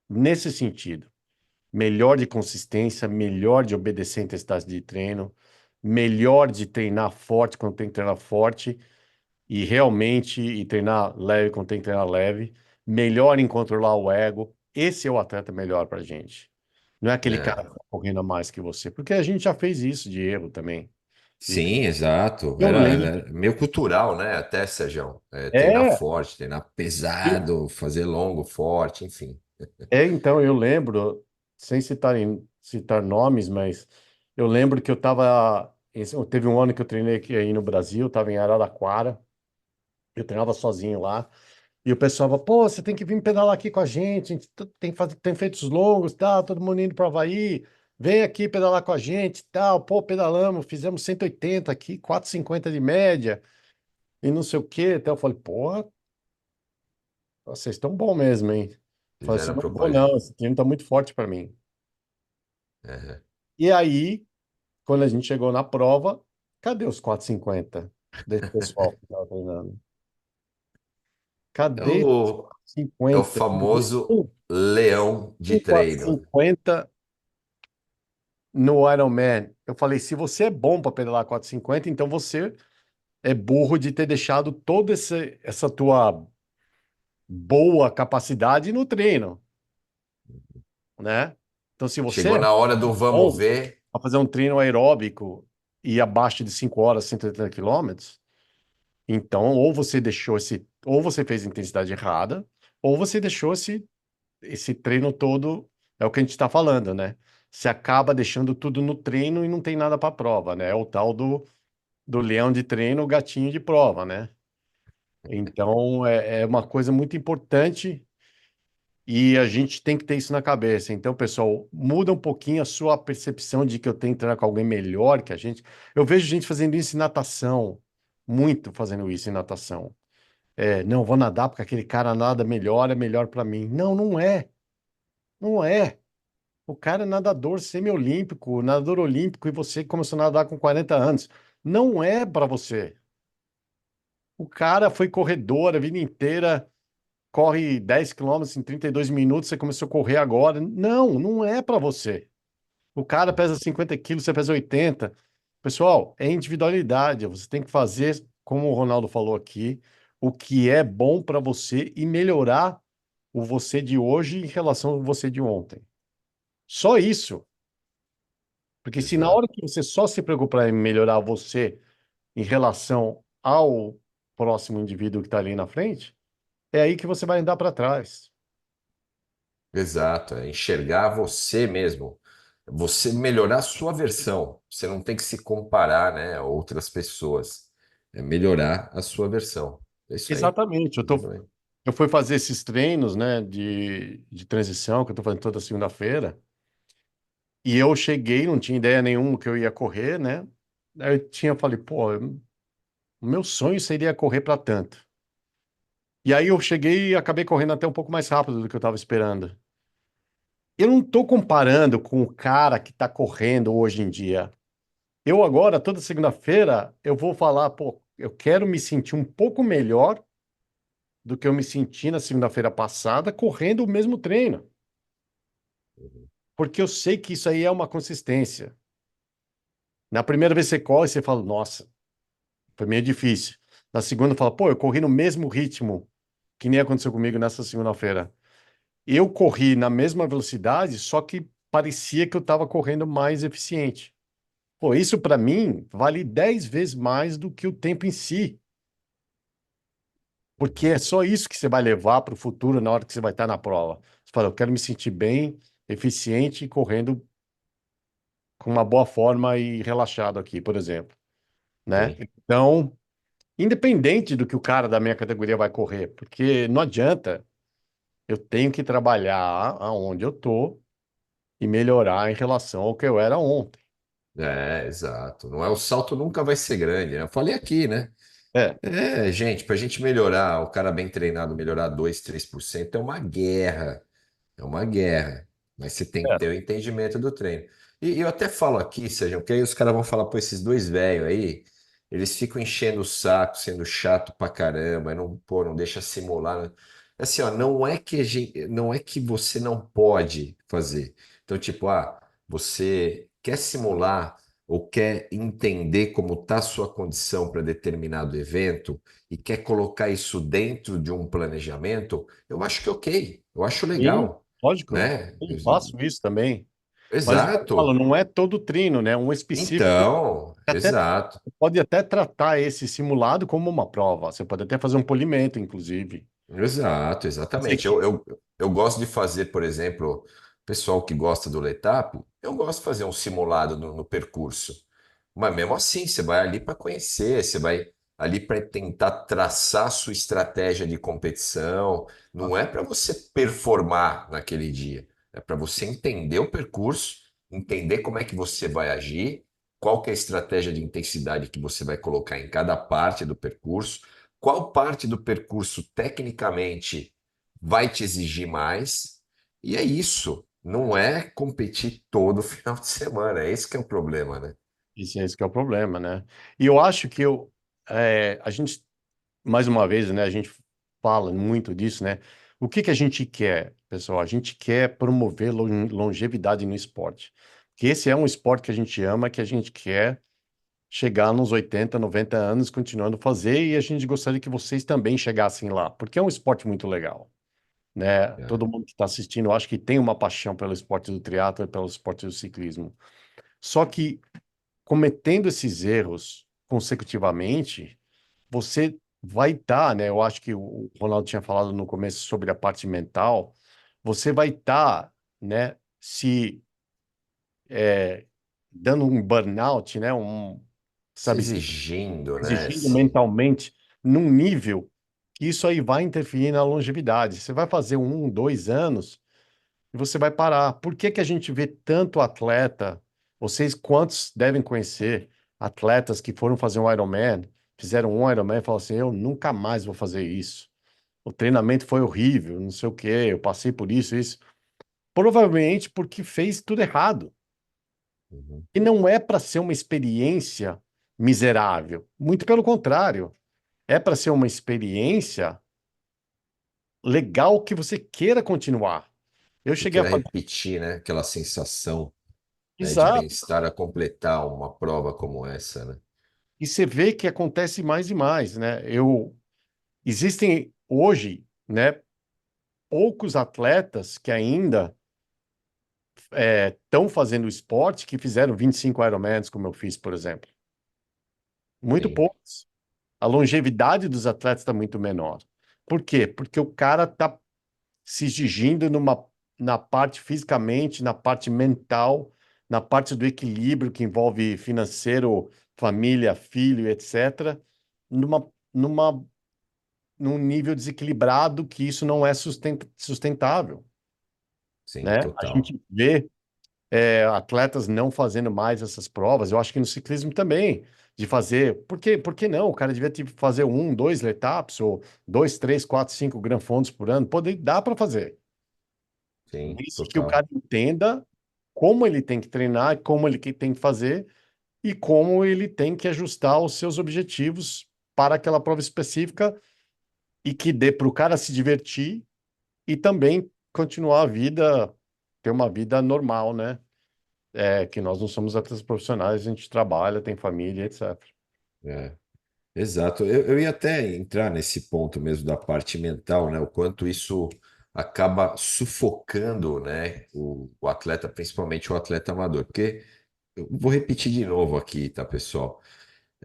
S2: nesse sentido. Melhor de consistência, melhor de obedecer a intensidade de treino, melhor de treinar forte quando tem que treinar forte e realmente e treinar leve quando tem que treinar leve, melhor em controlar o ego. Esse é o atleta melhor pra gente. Não é aquele cara
S1: É.
S2: que tá correndo a mais que você, porque a gente já fez isso de erro também. E
S1: Sim, exato.
S2: eu lembro.
S1: Era meio cultural, né? Até, Sérgio, treinar
S2: É,
S1: forte, treinar
S2: e-
S1: pesado, fazer longo, forte, enfim.
S2: então eu lembro, sem citar nomes, mas eu lembro que eu tava. Teve um ano que eu treinei aqui aí no Brasil, estava em Araraquara, eu treinava sozinho lá. E o pessoal fala, pô, você tem que vir pedalar aqui com a gente tem, tem feitos longos, tal, todo mundo indo para o Havaí, vem aqui pedalar com a gente, tal, pô, pedalamos, fizemos 180 aqui, 450 de média, e não sei o quê. Então eu falei, porra, vocês estão bom mesmo, hein? Eu falei assim,
S1: Fizeram
S2: não vou
S1: propaganda.
S2: não, esse treino tá muito forte para mim.
S1: É.
S2: E aí, quando a gente chegou na prova, cadê os 450 desse pessoal que estava treinando?
S1: É
S2: Cadê os
S1: o, é o
S2: 450?
S1: famoso leão de
S2: Um
S1: treino.
S2: 450 no Ironman. Eu falei, se você é bom para pedalar 450, então você é burro de ter deixado toda essa tua boa capacidade no treino, né? Então, se você
S1: Chegou
S2: é
S1: na hora do vamos
S2: bom
S1: ver.
S2: para fazer um treino aeróbico e abaixo de 5 horas, 180 quilômetros, então ou você fez a intensidade errada, ou você deixou esse treino todo, é o que a gente está falando, né? Você acaba deixando tudo no treino e não tem nada para a prova, né? É o tal do leão de treino, o gatinho de prova, né? Então, é uma coisa muito importante e a gente tem que ter isso na cabeça. Então, pessoal, muda um pouquinho a sua percepção de que eu tenho que treinar com alguém melhor que a gente. Eu vejo gente fazendo isso em natação, muito fazendo isso em natação. Não, vou nadar porque aquele cara nada melhor, é melhor para mim. Não, não é. Não é. O cara é nadador semiolímpico, nadador olímpico, e você começou a nadar com 40 anos. Não é para você. O cara foi corredor a vida inteira, corre 10 quilômetros em 32 minutos, você começou a correr agora. Não, não é para você. O cara pesa 50 quilos, você pesa 80. Pessoal, é individualidade. Você tem que fazer, como o Ronaldo falou aqui, o que é bom para você e melhorar o você de hoje em relação ao você de ontem. Só isso. Porque se na
S1: Exato.
S2: hora que você só se preocupar em melhorar você em relação ao próximo indivíduo que está ali na frente, é aí que você vai andar para trás.
S1: Exato. É enxergar você mesmo. Você melhorar a sua versão. Você não tem que se comparar, né, a outras pessoas. É melhorar a sua versão. É isso aí.
S2: Exatamente.
S1: Exatamente.
S2: Eu fui fazer esses treinos, né, de transição, que eu estou fazendo toda segunda-feira, e eu cheguei, não tinha ideia nenhuma que eu ia correr, né? Aí falei, pô, o meu sonho seria correr para tanto. E aí eu cheguei e acabei correndo até um pouco mais rápido do que eu estava esperando. Eu não estou comparando com o cara que está correndo hoje em dia. Eu agora, toda segunda-feira, eu vou falar, pô, eu quero me sentir um pouco melhor do que eu me senti na segunda-feira passada correndo o mesmo treino, porque eu sei que isso aí é uma consistência. Na primeira vez que você corre, você fala, nossa, foi meio difícil. Na segunda, fala, pô, eu corri no mesmo ritmo que nem aconteceu comigo nessa segunda-feira. Eu corri na mesma velocidade, só que parecia que eu estava correndo mais eficiente. Pô, isso para mim vale 10 vezes mais do que o tempo em si. Porque é só isso que você vai levar para o futuro na hora que você vai estar na prova. Você fala, eu quero me sentir bem, eficiente e correndo com uma boa forma e relaxado aqui, por exemplo, né?
S1: Sim.
S2: Então, independente do que o cara da minha categoria vai correr, porque não adianta, eu tenho que trabalhar aonde eu tô e melhorar em relação ao que eu era ontem.
S1: Exato. Não é, o salto nunca vai ser grande, né? Eu falei aqui, né?
S2: É,
S1: Gente, para a gente melhorar, o cara bem treinado melhorar 2, 3% é uma guerra. É uma guerra. Mas você tem que
S2: é,
S1: ter o entendimento do treino. E eu até falo aqui, Sérgio, porque aí os caras vão falar, pô, esses dois velhos aí, eles ficam enchendo o saco, sendo chato pra caramba, não, pô, não deixa simular, né? assim, ó, não é que você não pode fazer. Então, tipo, você quer simular ou quer entender como está a sua condição para determinado evento e quer colocar isso dentro de um planejamento, eu acho que ok, eu acho
S2: Sim,
S1: legal,
S2: lógico.
S1: né?
S2: Eu faço isso também. Mas eu falo,
S1: Exato.
S2: não é todo treino, né? Um específico.
S1: Então,
S2: Até
S1: exato.
S2: pode até tratar esse simulado como uma prova. Você pode até fazer um polimento, inclusive.
S1: Exato,
S2: Dizer
S1: exatamente.
S2: que
S1: Eu gosto de fazer, por exemplo, pessoal que gosta do Letap, eu gosto de fazer um simulado no percurso. Mas mesmo assim, você vai ali para conhecer, você vai ali para tentar traçar sua estratégia de competição. Não é para você performar naquele dia, é para você entender o percurso, entender como é que você vai agir, qual que é a estratégia de intensidade que você vai colocar em cada parte do percurso, qual parte do percurso tecnicamente vai te exigir mais, e é isso. Não é competir todo final de semana, é esse que é o problema, né?
S2: isso é esse que é o problema, né? E eu acho que a gente, mais uma vez, né? A gente fala muito disso, né? O que que a gente quer, pessoal? A gente quer promover longevidade no esporte. Que esse é um esporte que a gente ama, que a gente quer chegar nos 80, 90 anos continuando a fazer e a gente gostaria que vocês também chegassem lá, porque é um esporte muito legal, né?
S1: É.
S2: Todo mundo que está assistindo, eu acho que tem uma paixão pelo esporte do triatlo e pelo esporte do ciclismo. Só que cometendo esses erros consecutivamente, você vai estar, né? Eu acho que o Ronaldo tinha falado no começo sobre a parte mental, você vai estar, né? Se dando um burnout, né?
S1: Se
S2: Sabe,
S1: exigindo, né?
S2: exigindo mentalmente num nível que isso aí vai interferir na longevidade. Você vai fazer 1, 2 anos e você vai parar. Por que que a gente vê tanto atleta? Vocês quantos devem conhecer atletas que foram fazer um Ironman, fizeram um Ironman e falaram assim, eu nunca mais vou fazer isso. O treinamento foi horrível, não sei o quê, eu passei por isso, isso. Provavelmente porque fez tudo errado.
S1: Uhum.
S2: E não é para ser uma experiência miserável. Muito pelo contrário. É para ser uma experiência legal que você queira continuar. Eu
S1: E
S2: cheguei a
S1: queira
S2: fazer.
S1: repetir, né? Aquela sensação, né, de
S2: Exato.
S1: bem-estar a completar uma prova como essa, né?
S2: E você vê que acontece mais e mais, né? Existem hoje, né, poucos atletas que ainda estão fazendo esporte que fizeram 25 Ironmans, como eu fiz, por exemplo. Muito
S1: Sim,
S2: poucos. A longevidade dos atletas está muito menor. Por quê? Porque o cara está se exigindo na parte fisicamente, na parte mental, na parte do equilíbrio que envolve financeiro, família, filho, etc., numa, num nível desequilibrado que isso não é sustentável,
S1: sim,
S2: né? A
S1: total.
S2: gente vê atletas não fazendo mais essas provas. Eu acho que no ciclismo também, de fazer. Por que não? O cara devia fazer 1, 2 etapas, ou 2, 3, 4, 5 Grand Fonds por ano. Poder, dá para fazer.
S1: Sim,
S2: Desde que o
S1: total.
S2: cara entenda como ele tem que treinar, como ele tem que fazer e como ele tem que ajustar os seus objetivos para aquela prova específica e que dê para o cara se divertir e também continuar a vida, ter uma vida normal, né? Que nós não somos atletas profissionais, a gente trabalha, tem família, etc.
S1: É. Exato. Eu ia até entrar nesse ponto mesmo da parte mental, né? O quanto isso acaba sufocando, né, o atleta, principalmente o atleta amador. Porque eu vou repetir de novo aqui, tá, pessoal?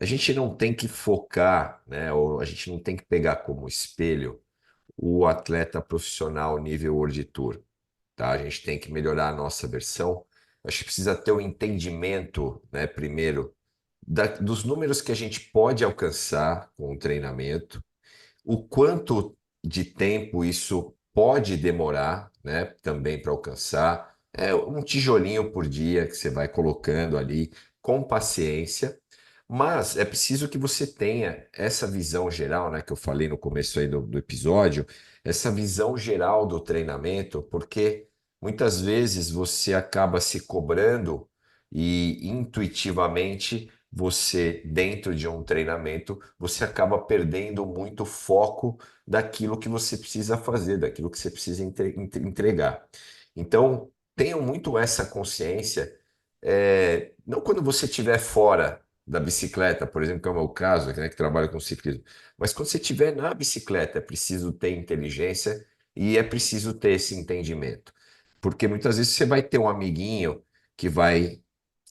S1: A gente não tem que focar, né? Ou a gente não tem que pegar como espelho o atleta profissional nível World Tour, tá? A gente tem que melhorar a nossa versão. Acho que precisa ter o entendimento, né, primeiro, dos números que a gente pode alcançar com o treinamento, o quanto de tempo isso pode demorar, né, também para alcançar. É um tijolinho por dia que você vai colocando ali com paciência, mas é preciso que você tenha essa visão geral, né, que eu falei no começo aí do episódio, essa visão geral do treinamento, porque muitas vezes você acaba se cobrando e intuitivamente você, dentro de um treinamento, você acaba perdendo muito foco daquilo que você precisa fazer, daquilo que você precisa entregar. Então, tenham muito essa consciência, não quando você estiver fora da bicicleta, por exemplo, que é o meu caso, né, que trabalho com ciclismo, mas quando você estiver na bicicleta, é preciso ter inteligência e é preciso ter esse entendimento. Porque muitas vezes você vai ter um amiguinho que vai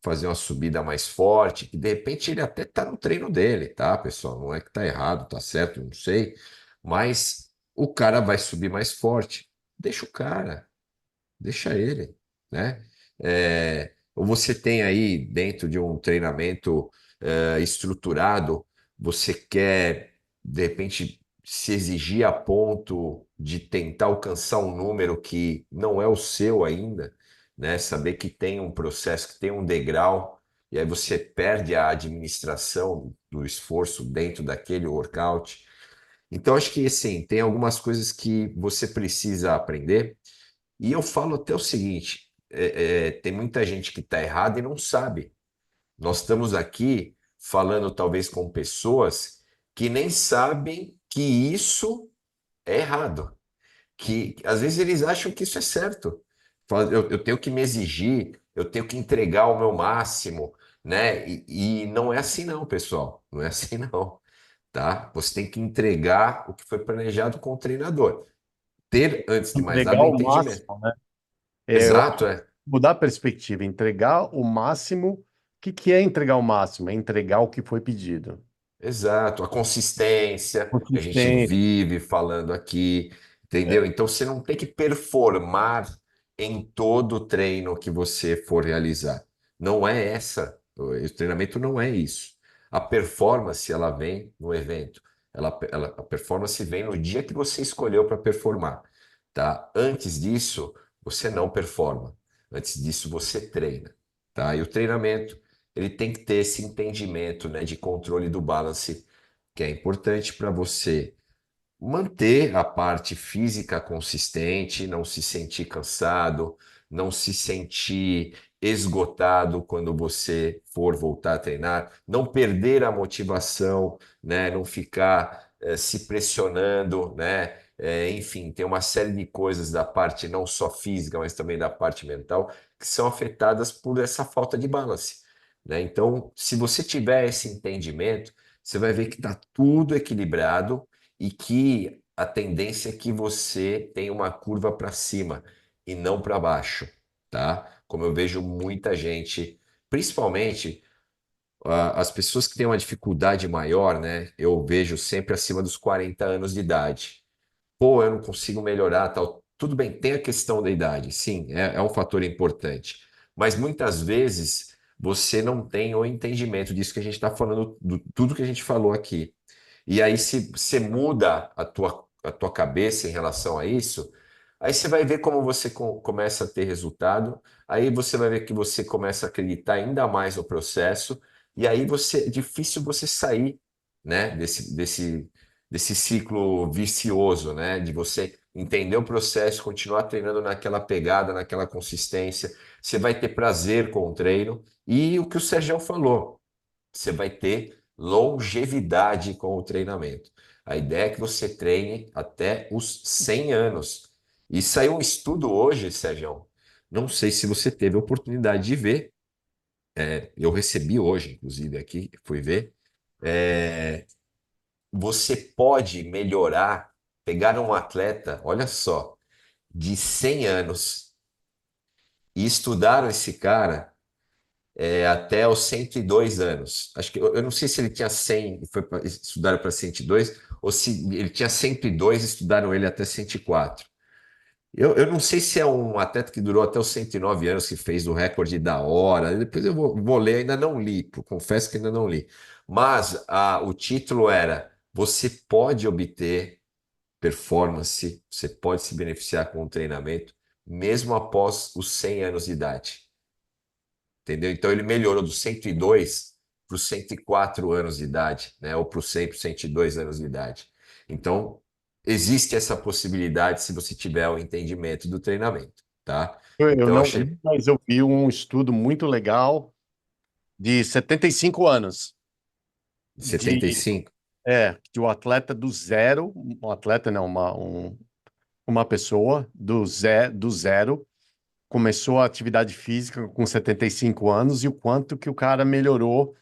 S1: fazer uma subida mais forte, que de repente ele até tá no treino dele, tá, pessoal? Não é que tá errado, tá certo, não sei, mas o cara vai subir mais forte. Deixa o cara, deixa ele, né? Ou você tem aí dentro de um treinamento estruturado, você quer de repente se exigir a ponto de tentar alcançar um número que não é o seu ainda, né? Saber que tem um processo, que tem um degrau, e aí você perde a administração do esforço dentro daquele workout. Então, acho que assim, tem algumas coisas que você precisa aprender. E eu falo até o seguinte: tem muita gente que está errada e não sabe. Nós estamos aqui falando talvez com pessoas que nem sabem que isso é errado, que às vezes eles acham que isso é certo. Eu tenho que me exigir, eu tenho que entregar o meu máximo, né? E não é assim não, pessoal. Não é assim não, tá? Você tem que entregar o que foi planejado com o treinador. Ter, antes de mais
S2: Entregar
S1: nada, o
S2: o
S1: entendimento.
S2: máximo, né? Eu acho
S1: Exato,
S2: que mudar a perspectiva, entregar o máximo. O que que é entregar o máximo? É entregar o que foi pedido.
S1: exato. A consistência, que a gente
S2: Consistência.
S1: vive falando aqui, entendeu?
S2: É.
S1: Então você não tem que performar em todo o treino que você for realizar. Não é essa. O treinamento não é isso. A performance, ela vem no evento. A performance vem no dia que você escolheu para performar, tá? Antes disso, você não performa. Antes disso, você treina, tá? E o treinamento ele tem que ter esse entendimento, né, de controle do balance, que é importante para você manter a parte física consistente, não se sentir cansado, não se sentir esgotado quando você for voltar a treinar, não perder a motivação, né? Não ficar se pressionando, né? Enfim, tem uma série de coisas da parte não só física, mas também da parte mental que são afetadas por essa falta de balance, né? Então, se você tiver esse entendimento, você vai ver que está tudo equilibrado e que a tendência é que você tenha uma curva para cima e não para baixo, tá? Como eu vejo muita gente, principalmente as pessoas que têm uma dificuldade maior, né? Eu vejo sempre acima dos 40 anos de idade. Pô, eu não consigo melhorar, tal. Tudo bem, tem a questão da idade, sim, é um fator importante. Mas muitas vezes você não tem o entendimento disso que a gente está falando, tudo que a gente falou aqui. E aí, se você muda a tua cabeça em relação a isso, aí você vai ver como você começa a ter resultado, aí você vai ver que você começa a acreditar ainda mais no processo, e aí é difícil você sair, né, desse ciclo vicioso, né, de você entender o processo, continuar treinando naquela pegada, naquela consistência, você vai ter prazer com o treino, e o que o Sérgio falou você vai ter longevidade com o treinamento. A ideia é que você treine até os 100 anos. E saiu um estudo hoje, Sérgio, não sei se você teve a oportunidade de ver, eu recebi hoje, inclusive, aqui, fui ver. É, você pode melhorar, pegar um atleta, olha só, de 100 anos e estudar esse cara até os 102 anos. Acho que eu não sei se ele tinha 100 e estudaram para 102 ou se ele tinha 102 e estudaram ele até 104. Eu não sei se é um atleta que durou até os 109 anos, que fez o recorde da hora. Depois eu vou ler, ainda não li, confesso que ainda não li. Mas o título era: Você pode obter performance, você pode se beneficiar com o treinamento, mesmo após os 100 anos de idade. Entendeu? Então ele melhorou do 102 para os 104 anos de idade, né? Ou para os 100, para os 102 anos de idade. Então, existe essa possibilidade se você tiver o entendimento do treinamento, tá?
S2: Eu
S1: Então, eu
S2: não
S1: achei.
S2: li, mas eu vi um estudo muito legal de 75 anos.
S1: setenta e
S2: De,
S1: cinco
S2: que o atleta do zero, um atleta não, uma pessoa do zero, começou a atividade física com 75 anos e o quanto que o cara melhorou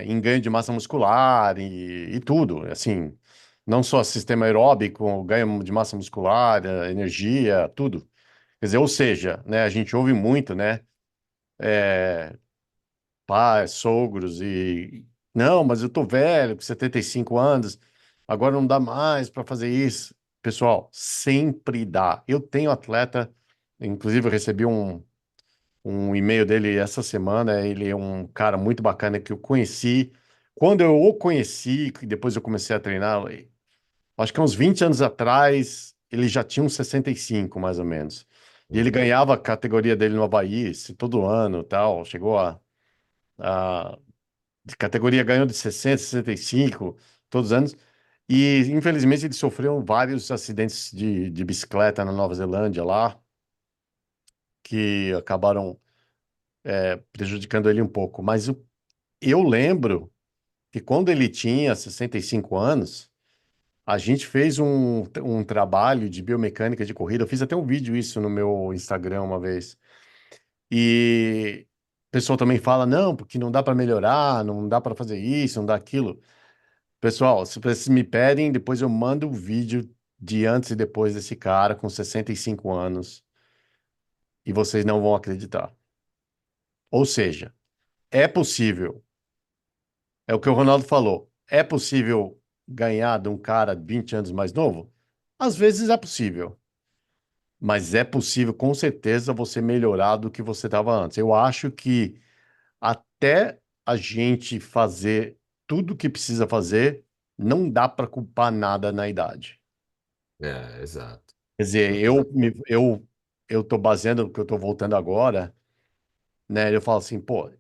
S2: em ganho de massa muscular e tudo, assim, não só sistema aeróbico, ganho de massa muscular, energia, tudo. Quer dizer, ou seja, né, a gente ouve muito, né, pais, sogros e não, mas eu tô velho, com 75 anos, agora não dá mais para fazer isso. Pessoal, sempre dá. Eu tenho atleta, inclusive eu recebi um e-mail dele essa semana. Ele é um cara muito bacana que eu conheci. Quando eu o conheci, que depois eu comecei a treinar, acho que há uns 20 anos atrás, ele já tinha uns 65, mais ou menos. E ele
S1: Uhum.
S2: ganhava a categoria dele no Havaí, todo ano, tal. Chegou a de categoria, ganhou de 60, 65, todos os anos. E, infelizmente, ele sofreu vários acidentes de bicicleta na Nova Zelândia lá, que acabaram prejudicando ele um pouco. Mas eu lembro que quando ele tinha 65 anos, a gente fez um trabalho de biomecânica de corrida. Eu fiz até um vídeo isso no meu Instagram uma vez. E o pessoal também fala, não, porque não dá para melhorar, não dá para fazer isso, não dá aquilo. Pessoal, se vocês me pedem, depois eu mando o vídeo de antes e depois desse cara com 65 anos e vocês não vão acreditar. Ou seja, é possível, é o que o Ronaldo falou, é possível ganhar de um cara 20 anos mais novo? Às vezes é possível, mas é possível com certeza você melhorar do que você estava antes. Eu acho que até a gente fazer tudo o que precisa fazer, não dá para culpar nada na idade.
S1: Exato.
S2: Quer dizer,
S1: Exato.
S2: eu tô baseando no que eu tô voltando agora, né? Eu falo assim, pô,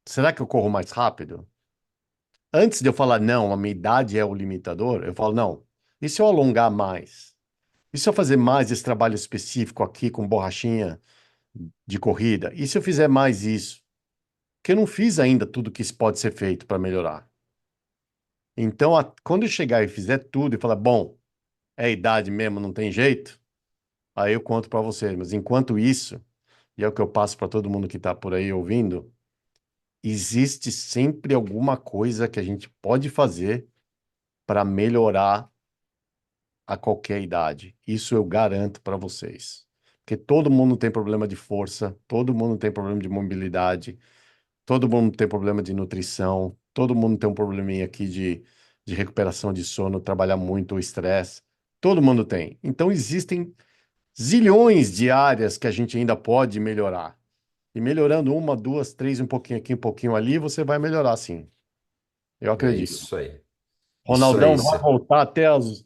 S2: será que eu corro mais rápido? Antes de eu falar, não, a minha idade é o limitador, eu falo, não, e se eu alongar mais? E se eu fazer mais esse trabalho específico aqui com borrachinha de corrida? E se eu fizer mais isso? Porque eu não fiz ainda tudo que isso pode ser feito para melhorar. Então, quando eu chegar e fizer tudo e falar, bom, é a idade mesmo, não tem jeito, aí eu conto para vocês. Mas enquanto isso, e é o que eu passo para todo mundo que está por aí ouvindo, existe sempre alguma coisa que a gente pode fazer para melhorar a qualquer idade. Isso eu garanto para vocês. Porque todo mundo tem problema de força, todo mundo tem problema de mobilidade, todo mundo tem problema de nutrição, todo mundo tem um probleminha aqui de recuperação de sono, trabalhar muito, o estresse. Todo mundo tem. Então existem zilhões de áreas que a gente ainda pode melhorar. E melhorando uma, duas, três, um pouquinho aqui, um pouquinho ali, você vai melhorar sim. Eu
S1: É
S2: acredito.
S1: isso aí. Isso aí.
S2: Ronaldão vai voltar até os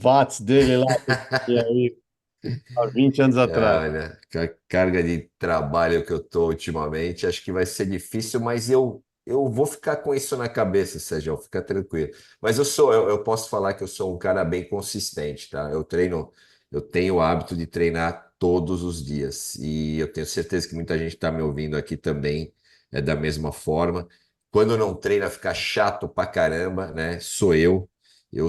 S2: watts dele lá e aí, há 20 anos atrás.
S1: Olha, com a carga de trabalho que eu tô ultimamente, acho que vai ser difícil, mas eu vou ficar com isso na cabeça, Sérgio, fica tranquilo. Mas eu posso falar que eu sou um cara bem consistente, tá? Eu tenho o hábito de treinar todos os dias e eu tenho certeza que muita gente está me ouvindo aqui também é da mesma forma. Quando não treina, fica chato pra caramba, né? Sou eu.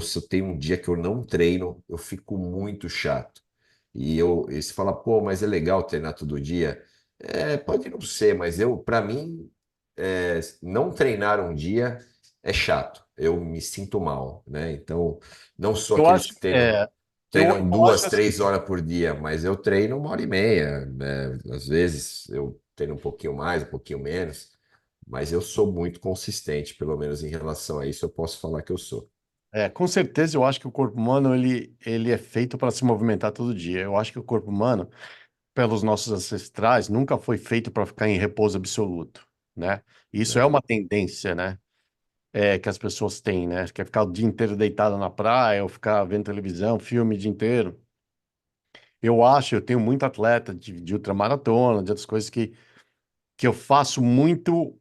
S1: Se eu tenho um dia que eu não treino, eu fico muito chato. E você fala, pô, mas é legal treinar todo dia. Pode não ser, mas para mim, não treinar um dia é chato. Eu me sinto mal, né? Então, não sou
S2: Eu
S1: aqueles
S2: acho,
S1: que treinam
S2: eu acho
S1: duas,
S2: assim,
S1: 3 horas por dia, mas eu treino 1 hora e meia, né? Às vezes eu treino um pouquinho mais, um pouquinho menos, mas eu sou muito consistente, pelo menos em relação a isso, eu posso falar que eu sou.
S2: com certeza eu acho que o corpo humano ele é feito para se movimentar todo dia. Eu acho que o corpo humano, pelos nossos ancestrais, nunca foi feito para ficar em repouso absoluto, né? Isso é
S1: Né?
S2: uma tendência, né? Que as pessoas têm, né? Quer ficar o dia inteiro deitado na praia ou ficar vendo televisão, filme o dia inteiro. Eu acho, eu tenho muito atleta de ultramaratona, de outras coisas que eu faço muito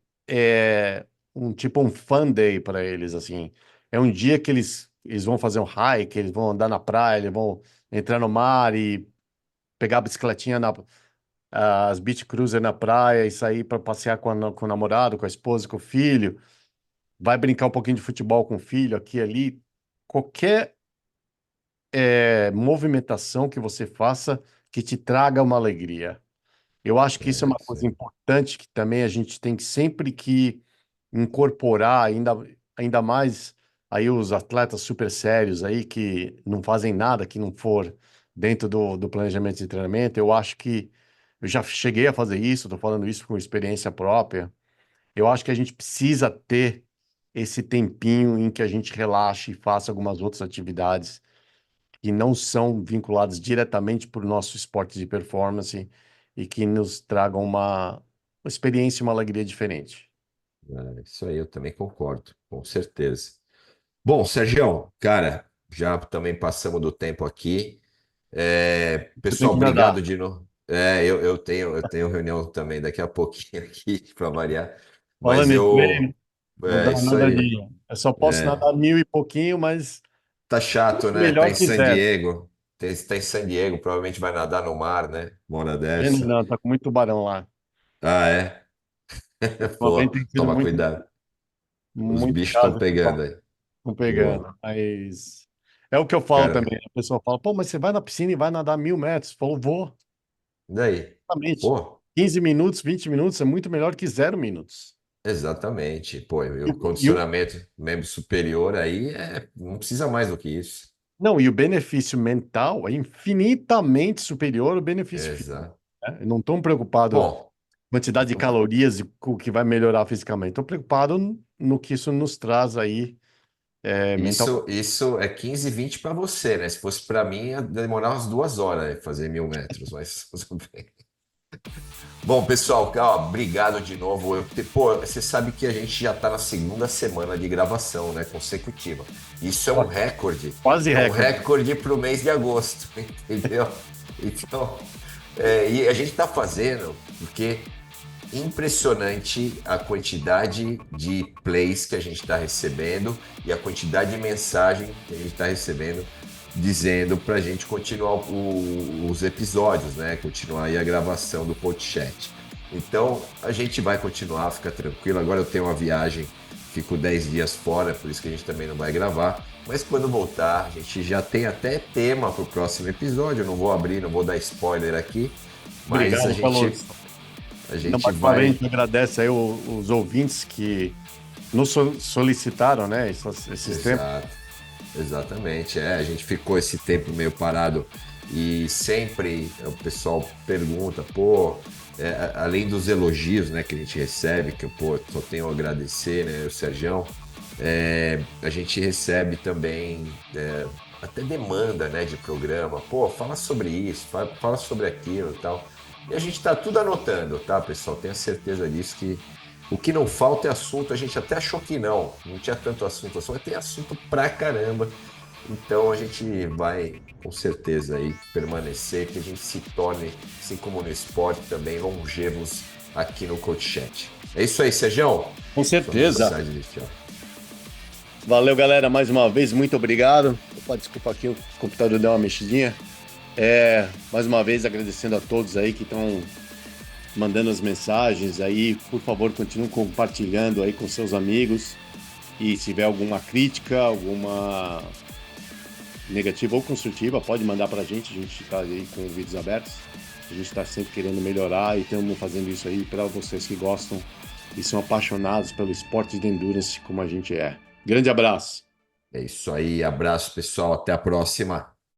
S2: um fun day para eles, assim. É um dia que eles vão fazer um hike, eles vão andar na praia, eles vão entrar no mar e pegar a bicicletinha as beach cruiser na praia e sair para passear com o namorado, com a esposa, com o filho, vai brincar um pouquinho de futebol com o filho aqui e ali. Qualquer movimentação que você faça que te traga uma alegria. Eu acho que isso é
S1: É,
S2: uma
S1: isso
S2: coisa
S1: aí.
S2: importante que também a gente tem que sempre que incorporar, ainda mais aí os atletas super sérios aí que não fazem nada que não for dentro do planejamento de treinamento. Eu acho que eu já cheguei a fazer isso, estou falando isso com experiência própria. Eu acho que a gente precisa ter esse tempinho em que a gente relaxe e faça algumas outras atividades que não são vinculadas diretamente para o nosso esporte de performance e que nos tragam uma experiência e uma alegria diferente.
S1: É, isso aí eu também concordo, com certeza. Bom, Sergião, cara, já também passamos do tempo aqui.
S2: Eu tenho
S1: Pessoal,
S2: que
S1: obrigado
S2: nadar.
S1: de novo. Eu tenho reunião também daqui a pouquinho aqui para variar, mas
S2: Falando em treino, vou dar
S1: é
S2: uma
S1: isso aí.
S2: nadadinha. Eu só posso
S1: É,
S2: nadar 1.000 e pouquinho, mas
S1: tá chato, né? Tá
S2: melhor
S1: em
S2: que
S1: San
S2: zero.
S1: Diego. Tá em San Diego, provavelmente vai nadar no mar, né? Uma hora
S2: Pena
S1: dessa.
S2: não, tá com muito tubarão lá.
S1: Ah, é?
S2: Ultimamente
S1: Pô,
S2: tem sido
S1: toma
S2: muito,
S1: cuidado. Os
S2: muito
S1: bichos estão
S2: caso que
S1: pegando aí.
S2: estão
S1: Boa.
S2: pegando. Mas é o que eu falo
S1: Cara,
S2: também. A pessoa fala, pô, mas você vai na piscina e vai nadar 1.000 metros. Falou, vou.
S1: daí?
S2: Exatamente.
S1: Pô,
S2: 15 minutos, 20 minutos é muito melhor que 0 minutos.
S1: exatamente. Pô, e
S2: E,
S1: o
S2: o- e o-
S1: condicionamento membro superior aí não precisa mais do que isso.
S2: não, e o benefício mental é infinitamente superior ao benefício físico.
S1: Exato.
S2: Né? Eu não estou preocupado com
S1: Bom,
S2: a quantidade de calorias e com o que vai melhorar fisicamente. Estou preocupado no que isso nos traz aí mental.
S1: isso é 15, 20 para você, né? Se fosse para mim, ia demorar umas 2 horas fazer 1.000 metros, mas tudo bem. Bom, pessoal, ó, obrigado de novo. Pô, você sabe que a gente já está na segunda semana de gravação, né, consecutiva. Isso
S2: Quase
S1: é um
S2: recorde.
S1: recorde para o mês de agosto, entendeu? Então, e a gente está fazendo porque impressionante a quantidade de plays que a gente está recebendo e a quantidade de mensagem que a gente está recebendo dizendo para a gente continuar os episódios, né? Continuar aí a gravação do podcast. Então a gente vai continuar, fica tranquilo. Agora eu tenho uma viagem, fico 10 dias fora, por isso que a gente também não vai gravar. Mas quando voltar, a gente já tem até tema para o próximo episódio. Eu não vou abrir, não vou dar spoiler aqui, mas
S2: Obrigado, Carlos.
S1: a
S2: Ainda
S1: gente
S2: mais uma vez, a
S1: vai.
S2: gente agradece aí os ouvintes que nos solicitaram, né, esses tempos.
S1: Exato, exatamente. A gente ficou esse tempo meio parado e sempre o pessoal pergunta, pô, além dos elogios, né, que a gente recebe, que eu, pô, só tenho a agradecer, né, o Sergião, a gente recebe também até demanda, né, de programa, pô, fala sobre isso, fala sobre aquilo e tal. E a gente está tudo anotando, tá, pessoal? Tenha certeza disso que o que não falta é assunto. A gente até achou que não tinha tanto assunto assim, mas tem assunto pra caramba. Então a gente vai com certeza aí permanecer, que a gente se torne, assim como no esporte, também longevos aqui no Coach Chat. É isso aí, Sérgio.
S2: Com
S1: Sua
S2: certeza.
S1: mensagem de tchau.
S2: Valeu, galera, mais uma vez, muito obrigado. Opa, desculpa aqui, o computador deu uma mexidinha. Mais uma vez, agradecendo a todos aí que estão mandando as mensagens aí. Por favor, continuem compartilhando aí com seus amigos. E se tiver alguma crítica, alguma negativa ou construtiva, pode mandar para a gente está aí com vídeos abertos. A gente está sempre querendo melhorar e estamos fazendo isso aí para vocês que gostam e são apaixonados pelo esporte de endurance como a gente é. Grande abraço!
S1: É isso aí, abraço pessoal, até a próxima.